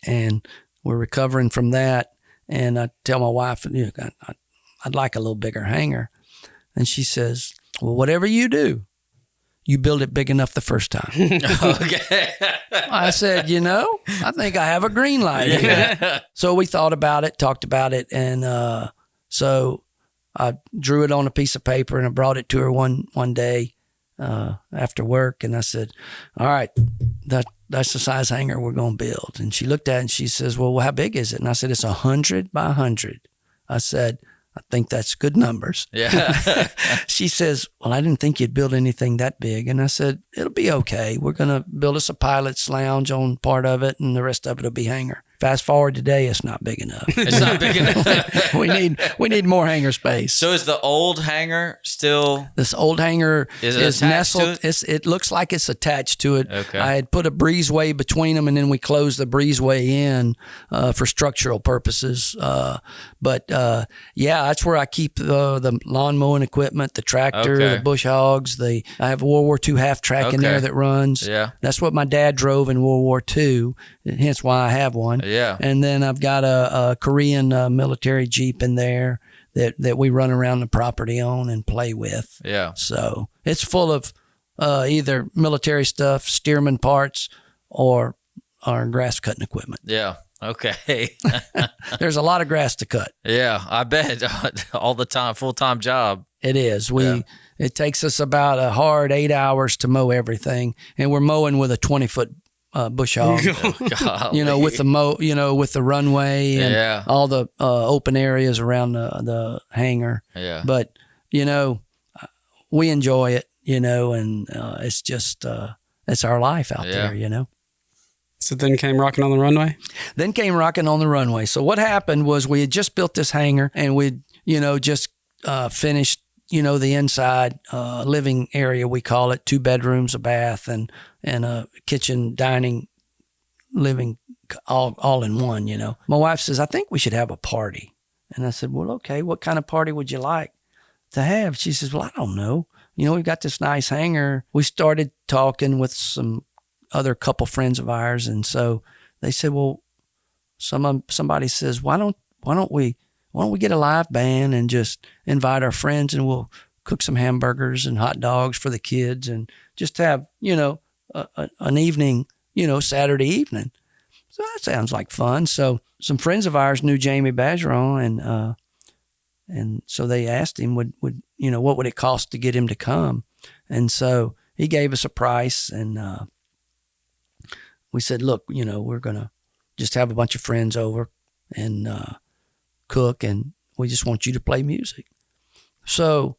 and we're recovering from that. And I tell my wife, I'd like a little bigger hangar. And she says, well, whatever you do, you build it big enough the first time. Okay. I said, I think I have a green light here. So we thought about it, talked about it. And so I drew it on a piece of paper, and I brought it to her one day after work, and I said, all right, that's the size hangar we're going to build. And she looked at it and she says, well, how big is it? And I said, it's 100 by 100. I said, I think that's good numbers. Yeah. She says, well, I didn't think you'd build anything that big. And I said, it'll be okay. We're going to build us a pilot's lounge on part of it, and the rest of it will be hangar. Fast forward today, it's not big enough. It's not big enough. we need more hangar space. So is the old hangar still? This old hangar is nestled. To it? It looks like it's attached to it. Okay. I had put a breezeway between them, and then we closed the breezeway in for structural purposes. But that's where I keep the lawn mowing equipment, the tractor, the bush hogs. I have a World War II half track in there that runs. Yeah. That's what my dad drove in World War II, hence why I have one. Yeah. And then I've got a Korean military Jeep in there that we run around the property on and play with. Yeah. So it's full of either military stuff, steerman parts, or grass cutting equipment. Yeah. Okay. There's a lot of grass to cut. Yeah, I bet. All the time, full-time job. It is. It takes us about a hard 8 hours to mow everything, and we're mowing with a 20-foot bush hog. With the runway and all the open areas around the hangar. Yeah. But we enjoy it. And it's just it's our life out there. So then came Rockin' on the Runway? Then came Rockin' on the Runway. So what happened was we had just built this hangar, and we'd just finished the inside living area, we call it, 2 bedrooms, a bath, and a kitchen, dining, living, all in one, My wife says, I think we should have a party. And I said, well, okay, what kind of party would you like to have? She says, well, I don't know. we've got this nice hangar. We started talking with some other couple friends of ours, and so they said, well, somebody says, why don't we get a live band and just invite our friends, and we'll cook some hamburgers and hot dogs for the kids, and just have an evening, Saturday evening. So that sounds like fun. So some friends of ours knew Jamie Bergeron, and so they asked him, what would it cost to get him to come? And so he gave us a price, and we said, look, we're going to just have a bunch of friends over and cook, and we just want you to play music. So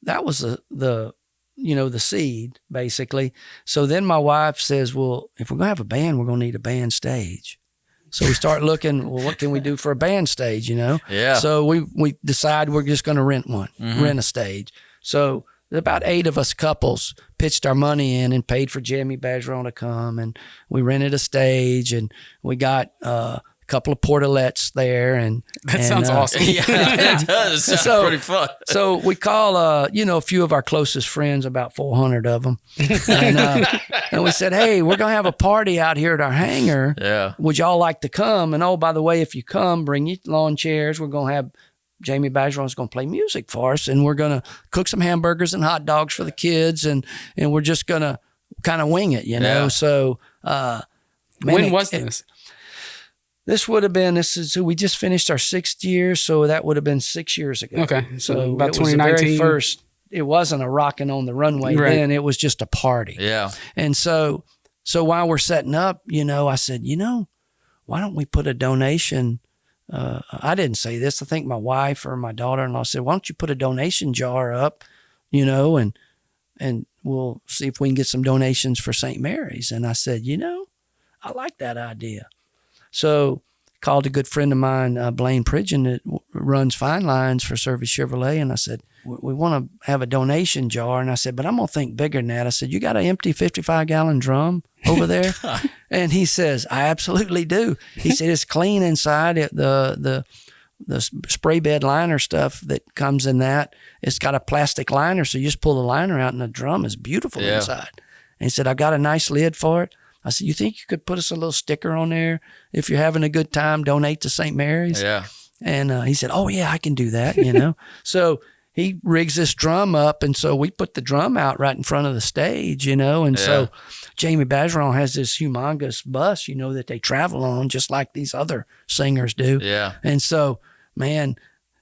that was the seed, basically. So then my wife says, well, if we're going to have a band, we're going to need a band stage. So we start looking, well, what can we do for a band stage, Yeah. So we decide we're just going to rent one, rent a stage. So about 8 of us couples pitched our money in and paid for Jamie Bergeron to come, and we rented a stage, and we got a couple of portalettes there, and that sounds awesome. Yeah, it does. It's pretty fun. So we call a few of our closest friends, about 400 of them, and we said, hey, we're gonna have a party out here at our hangar. Yeah. Would y'all like to come? And oh, by the way, if you come, bring your lawn chairs. We're gonna have Jamie Bergeron's going to play music for us, and we're going to cook some hamburgers and hot dogs for the kids, and we're just going to kind of wing it, Yeah. So, when was this? This would have been, so we just finished our 6th year, so that would have been 6 years ago. Okay. So about it was the 2019. very first, it wasn't a Rockin' on the Runway Right. then, it was just a party. Yeah. And so while we're setting up, I said, why don't we put a donation? I didn't say this. I think my wife or my daughter-in-law said, why don't you put a donation jar up, and we'll see if we can get some donations for St. Mary's. And I said, I like that idea. So called a good friend of mine, Blaine Pridgeon, that runs Fine Lines for Service Chevrolet. And I said, we want to have a donation jar. And I said, but I'm going to think bigger than that. I said, you got an empty 55-gallon drum over there? And he says, I absolutely do. He said, it's clean inside. The spray bed liner stuff that comes in that, it's got a plastic liner. So you just pull the liner out and the drum is beautiful inside. And he said, I've got a nice lid for it. I said, you think you could put us a little sticker on there? If you're having a good time, donate to St. Mary's. Yeah. And he said, oh, yeah, I can do that, So he rigs this drum up, and so we put the drum out right in front of the stage, and so Jamie Bergeron has this humongous bus, that they travel on just like these other singers do. Yeah. And so, man,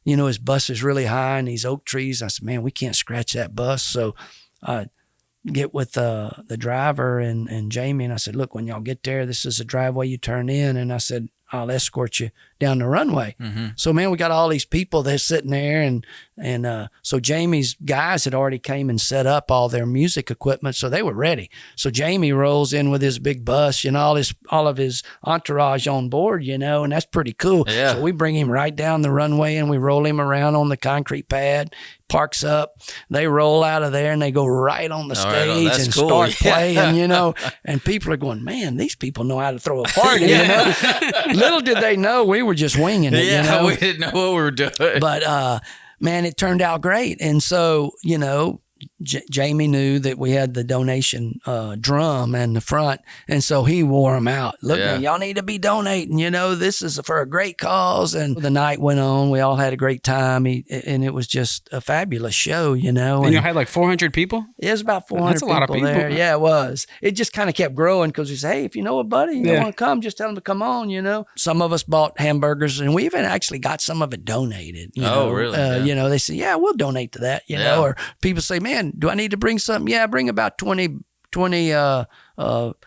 his bus is really high in these oak trees. I said, man, we can't scratch that bus. So get with the driver and Jamie, and I said, look, when y'all get there, this is the driveway you turn in, and I said, I'll escort you down the runway. Mm-hmm. So, man, we got all these people that's sitting there, and so Jamie's guys had already came and set up all their music equipment, so they were ready. So Jamie rolls in with his big bus, all of his entourage on board, and that's pretty cool. Yeah. So we bring him right down the runway, and we roll him around on the concrete pad, parks up. They roll out of there, and they go right on the stage and cool. start playing, and people are going, man, these people know how to throw a party, Little did they know we were just winging it. Yeah, we didn't know what we were doing. But, man, it turned out great. And so, Jamie knew that we had the donation drum in the front, and so he wore them out. Look, man, y'all need to be donating. This is for a great cause. And the night went on. We all had a great time, and it was just a fabulous show. And you had like 400 people? It was about 400 That's a lot of people there. Yeah, it was. It just kind of kept growing because we said, hey, if you know a buddy, you want to come, just tell them to come on. Some of us bought hamburgers, and we even actually got some of it donated. Oh, really? They said, yeah, we'll donate to that. Or people say, man, do I need to bring something? Yeah, bring about 20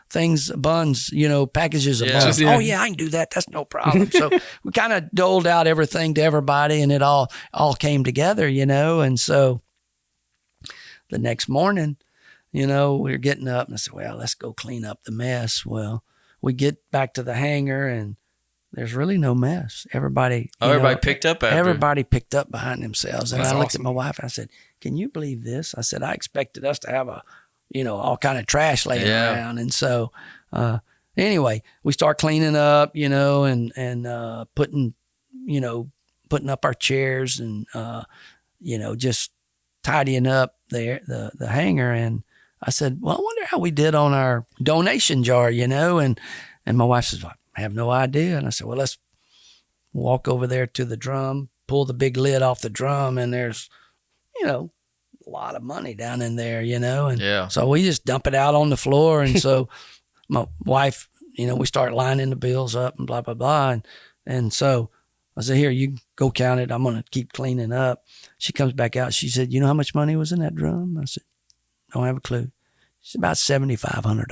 things, buns, packages of buns. Yeah. Oh, yeah, I can do that. That's no problem. So we kind of doled out everything to everybody, and it all came together, and so the next morning, we were getting up, and I said, well, let's go clean up the mess. Well, we get back to the hangar, and there's really no mess. Everybody picked up after. Everybody picked up behind themselves. And That's I looked awesome. at my wife, and I said, can you believe this? I said, I expected us to have all kind of trash laying around. And so, anyway, we start cleaning up, and putting up our chairs and, just tidying up the hangar, and I said, well, I wonder how we did on our donation jar, and my wife says, well, I have no idea. And I said, well, let's walk over there to the drum, pull the big lid off the drum, and there's, a lot of money down in there, and so we just dump it out on the floor. And so my wife, we start lining the bills up and blah, blah, blah. And so I said, here, you go count it. I'm going to keep cleaning up. She comes back out. She said, you know how much money was in that drum? I said, don't have a clue. It's about $7,500.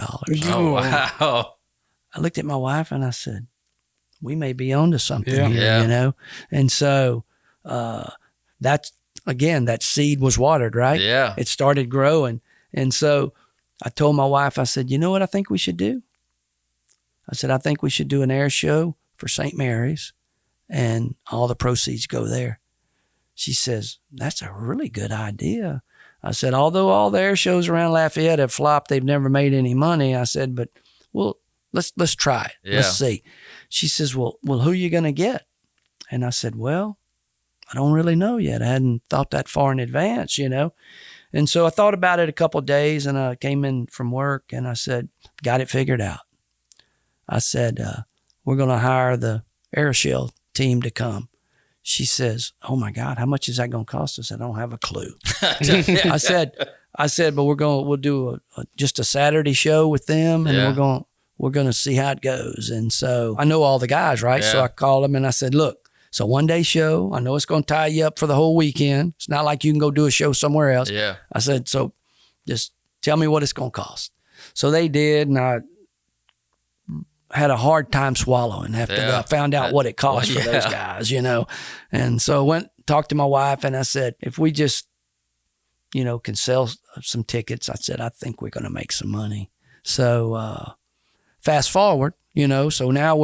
Oh, wow. I looked at my wife and I said, we may be onto something here, And so that's, again, that seed was watered, right? Yeah. It started growing. And so I told my wife, I said, you know what I think we should do? I said, I think we should do an air show for St. Mary's and all the proceeds go there. She says, that's a really good idea. I said, although all the air shows around Lafayette have flopped, they've never made any money. I said, but well, let's try it. Yeah. Let's see. She says, well, who are you going to get? And I said, well, I don't really know yet. I hadn't thought that far in advance, And so I thought about it a couple of days, and I came in from work and I said, got it figured out. I said, we're going to hire the air show team to come. She says, oh my God, how much is that going to cost us? I don't have a clue. I said, but we'll do just a Saturday show with them, and we're going to see how it goes. And so I know all the guys, right? Yeah. So I called them and I said, look, it's a one-day show. I know it's going to tie you up for the whole weekend. It's not like you can go do a show somewhere else. Yeah. I said, so just tell me what it's going to cost. So they did, and I had a hard time swallowing after I found out what it cost for those guys, And so I went, talked to my wife, and I said, if we just, can sell some tickets, I said, I think we're going to make some money. So fast forward, so now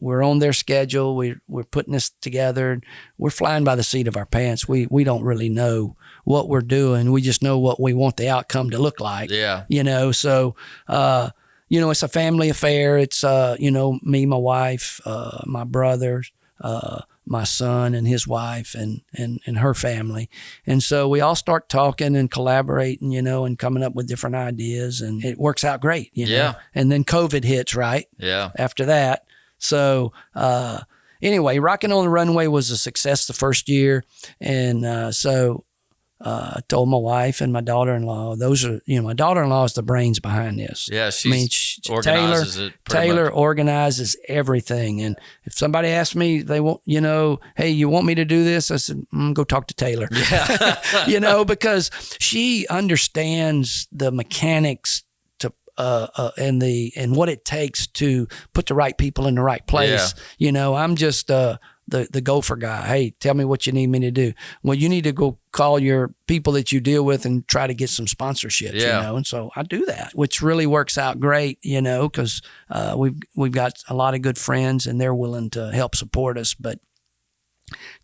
we're on their schedule. We're putting this together. We're flying by the seat of our pants. We don't really know what we're doing. We just know what we want the outcome to look like. Yeah. So, it's a family affair. It's, me, my wife, my brothers, my son and his wife and her family. And so we all start talking and collaborating, and coming up with different ideas, and it works out great, Yeah. And then COVID hits, right? Yeah. After that. So, anyway, Rockin' on the Runway was a success the first year. And, so, I told my wife and my daughter-in-law, my daughter-in-law is the brains behind this. Yeah, organizes it. Taylor organizes everything. And if somebody asks me, they want, hey, you want me to do this? I said, go talk to Taylor. Yeah. Because she understands the mechanics and what it takes to put the right people in the right place. Yeah. I'm just the gopher guy. Hey, tell me what you need me to do. Well, you need to go call your people that you deal with and try to get some sponsorships, And so I do that, which really works out great, because we've got a lot of good friends and they're willing to help support us. But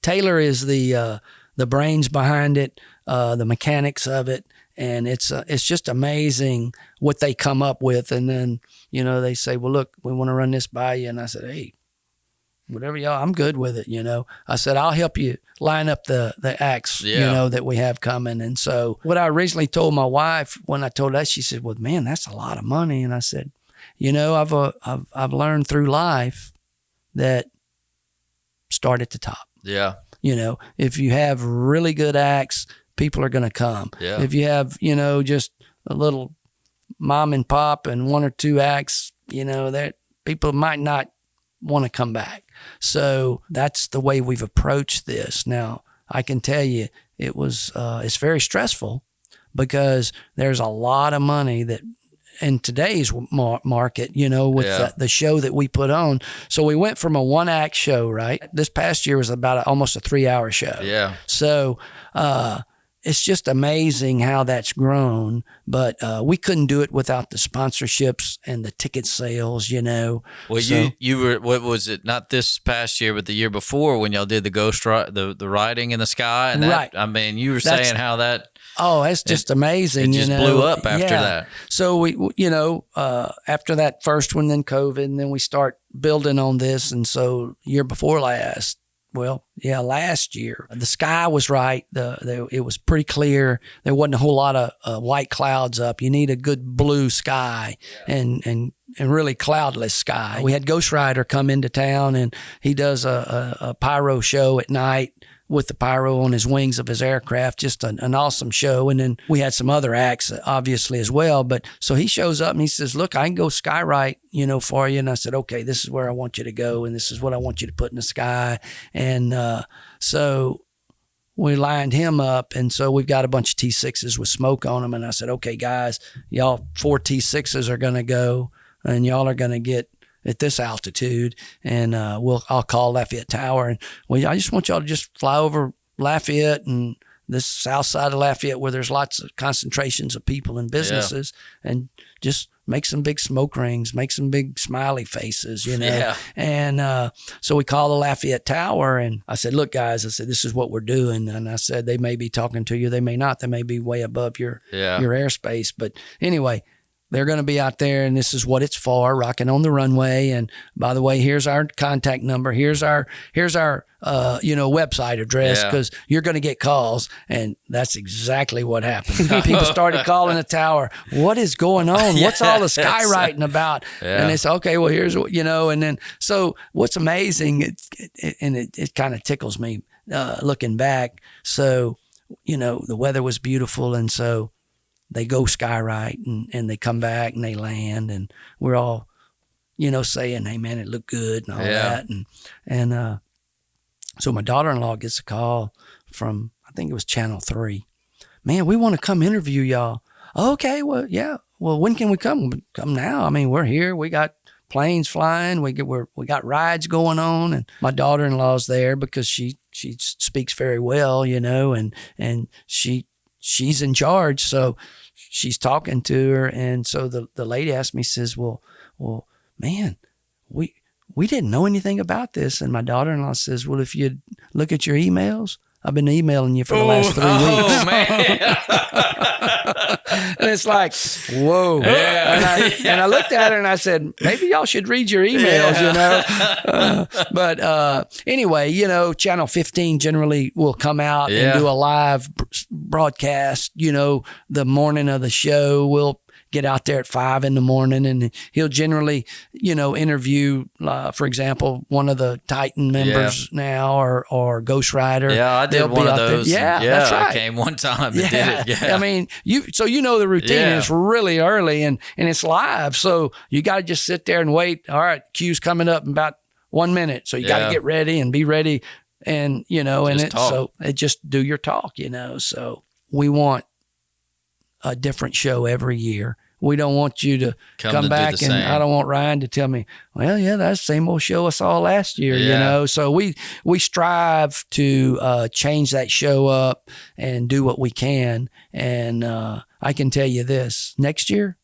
Taylor is the brains behind it, the mechanics of it. And it's just amazing what they come up with. And then, they say, well, look, we want to run this by you. And I said, hey, whatever y'all, I'm good with it, I said, I'll help you line up the acts, that we have coming. And so what I originally told my wife, when I told her, she said, well, man, that's a lot of money. And I said, I've learned through life that start at the top. Yeah. If you have really good acts, people are going to come. Yeah. If you have, just a little mom and pop and one or two acts, that people might not want to come back. So that's the way we've approached this. Now, I can tell you it's very stressful because there's a lot of money that in today's market, with the show that we put on. So we went from a one-act show, right? This past year was about almost a 3-hour show. Yeah. So, it's just amazing how that's grown, but we couldn't do it without the sponsorships and the ticket sales, Well, so, you were, what was it? Not this past year, but the year before when y'all did the the riding in the sky, and that, right. I mean, you were saying how that. Oh, it's just amazing. It just blew up after that. So we, after that first one, then COVID, and then we start building on this, and so year before last, last year. The sky was right. It was pretty clear. There wasn't a whole lot of white clouds up. You need a good blue sky and really cloudless sky. We had Ghost Rider come into town, and he does a pyro show at night with the pyro on his wings of his aircraft. Just an awesome show. And then we had some other acts, obviously, as well. But so he shows up and he says, look, I can go skywrite, for you. And I said, okay, this is where I want you to go, and this is what I want you to put in the sky. And so we lined him up, and so we've got a bunch of T6s with smoke on them. And I said, okay, guys, y'all 4 T6s are going to go, and y'all are going to get at this altitude, and I'll call Lafayette Tower. And I just want y'all to just fly over Lafayette and this south side of Lafayette where there's lots of concentrations of people and businesses, and just make some big smoke rings, make some big smiley faces, Yeah. And so we call the Lafayette Tower, and I said, look, guys, this is what we're doing. And I said, they may be talking to you, they may not, they may be way above your airspace. But anyway, they're going to be out there, and this is what it's for, rocking on the runway. And by the way, here's our contact number. Here's our website address, because you're going to get calls. And that's exactly what happened. People started calling the tower. What is going on? What's all the skywriting about? Yeah. And they said, okay, well, here's what, and then, so what's amazing, it kind of tickles me looking back. So, the weather was beautiful. And so they go skywrite, and they come back and they land, and we're all, saying, hey man, it looked good and all that. And so my daughter-in-law gets a call from, I think it was Channel 3. Man, we want to come interview y'all. Okay, well, yeah. Well, when can we come? Come now. I mean, we're here. We got planes flying. We got rides going on, and my daughter-in-law's there because she speaks very well, and she's in charge. So she's talking to her. And so the lady asked me, says, well, man, we didn't know anything about this. And my daughter-in-law says, well, if you look at your emails, I've been emailing you for the last 3 weeks. Oh, man. And it's like, whoa. Yeah. And I looked at her and I said, maybe y'all should read your emails, But anyway, Channel 15 generally will come out and do a live broadcast, the morning of the show. We'll get out there at 5 a.m, and he'll generally, interview, for example, one of the Titan members now, or Ghost Rider. Yeah, I did one of those. Yeah, that's right. I came one time and did it. Yeah. I mean, the routine is really early, and it's live, so you got to just sit there and wait. All right, cue's coming up in about 1 minute, so you got to get ready and be ready, and just do your talk, So we want a different show every year. We don't want you to come back, and I don't want Ryan to tell me, well, yeah, that's the same old show I saw last year, So we strive to change that show up and do what we can. And I can tell you this, next year,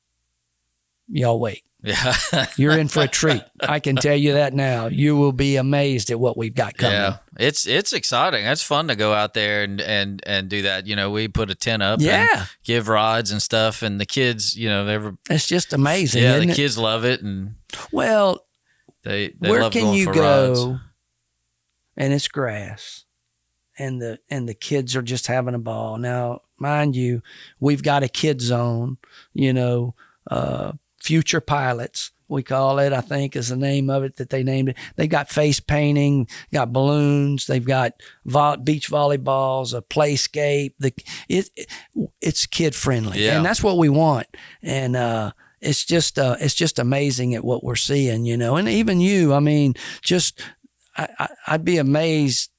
y'all wait. Yeah. You're in for a treat. I can tell you that now. You will be amazed at what we've got coming. Yeah. It's exciting. It's fun to go out there and do that. We put a tent up and give rides and stuff, and the kids, it's just amazing. Yeah, isn't the it? kids love it, and they where love can going you for go rides. And it's grass, and the kids are just having a ball. Now, mind you, we've got a kid zone, Future Pilots, we call it, I think is the name of it that they named it. They got face painting, got balloons, they've got beach volleyballs, a playscape. It's kid friendly, and that's what we want. And it's just amazing at what we're seeing, And even you, I mean, I'd be amazed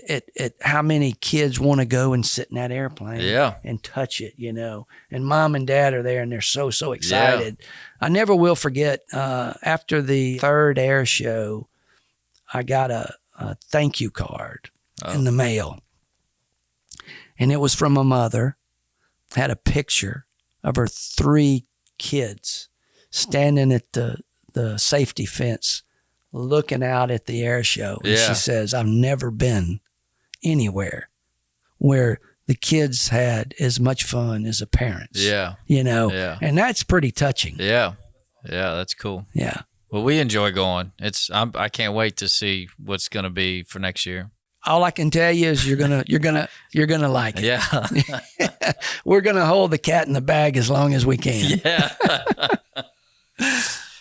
at how many kids want to go and sit in that airplane and touch it, and mom and dad are there and they're so excited. I never will forget, after the third air show, I got a thank you card in the mail, and it was from a mother, had a picture of her 3 kids standing at the safety fence looking out at the air show. And she says, I've never been anywhere where the kids had as much fun as the parents. Yeah. And that's pretty touching. Yeah. Yeah, that's cool. Yeah. Well, we enjoy going. I can't wait to see what's going to be for next year. All I can tell you is you're gonna like it. Yeah. We're gonna hold the cat in the bag as long as we can. Yeah.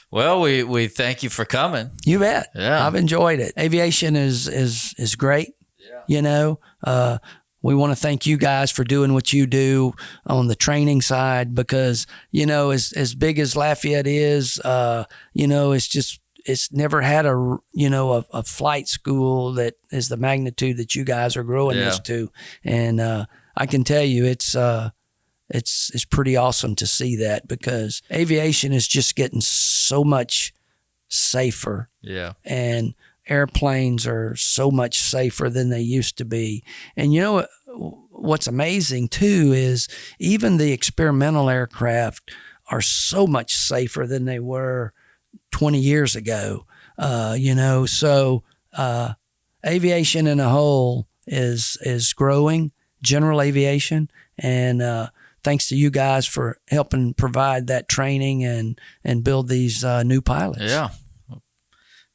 Well, we thank you for coming. You bet. Yeah. I've enjoyed it. Aviation is great. Yeah. You know, we want to thank you guys for doing what you do on the training side, because, you know, as big as Lafayette is, you know, it's never had a flight school that is the magnitude that you guys are growing this to. And I can tell you it's pretty awesome to see that, because aviation is just getting so much safer. Yeah. And airplanes are so much safer than they used to be. And you know what's amazing too is even the experimental aircraft are so much safer than they were 20 years ago. You know, so aviation in a whole is growing, general aviation, and thanks to you guys for helping provide that training and build these new pilots. Yeah.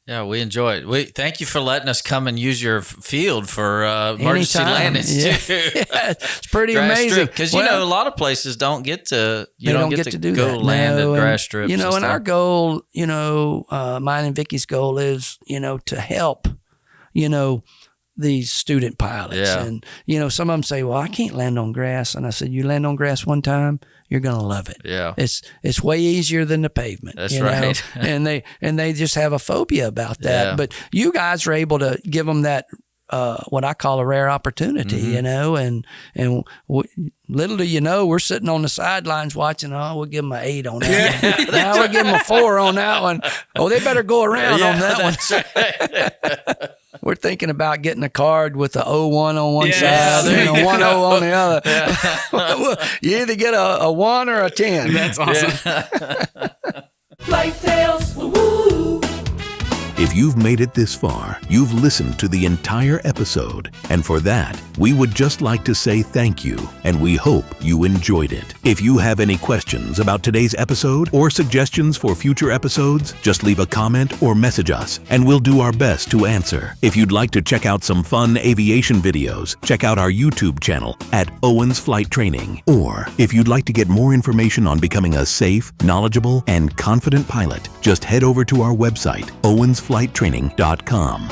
Yeah, we enjoy it. We thank you for letting us come and use your field for emergency landings too. Yeah, it's pretty amazing, because you know a lot of places don't get to don't get to do go that. land at grass strips. You know, and stuff. our goal, you know, mine and Vicky's goal is, you know, to help, you know, these student pilots. Yeah. And you know, some of them say, "Well, I can't land on grass," and I said, "You land on grass one time, you're gonna love it. Yeah, it's way easier than the pavement." That's right. and they just have a phobia about that. Yeah. But you guys are able to give them that what I call a rare opportunity, you know. And little do you know, we're sitting on the sidelines watching. Oh, we'll give them an 8 on that one. Now we'll give them a 4 on that one. Oh, they better go around on that one. Right. We're thinking about getting a card with a 01 on one side and a 10 on the other. Yeah. You either get a 1 or a 10. That's awesome. Flight Tales, woo-woo. If you've made it this far, you've listened to the entire episode, and for that, we would just like to say thank you, and we hope you enjoyed it. If you have any questions about today's episode or suggestions for future episodes, just leave a comment or message us, and we'll do our best to answer. If you'd like to check out some fun aviation videos, check out our YouTube channel at Owens Flight Training. Or if you'd like to get more information on becoming a safe, knowledgeable, and confident pilot, just head over to our website, owensflighttraining.com.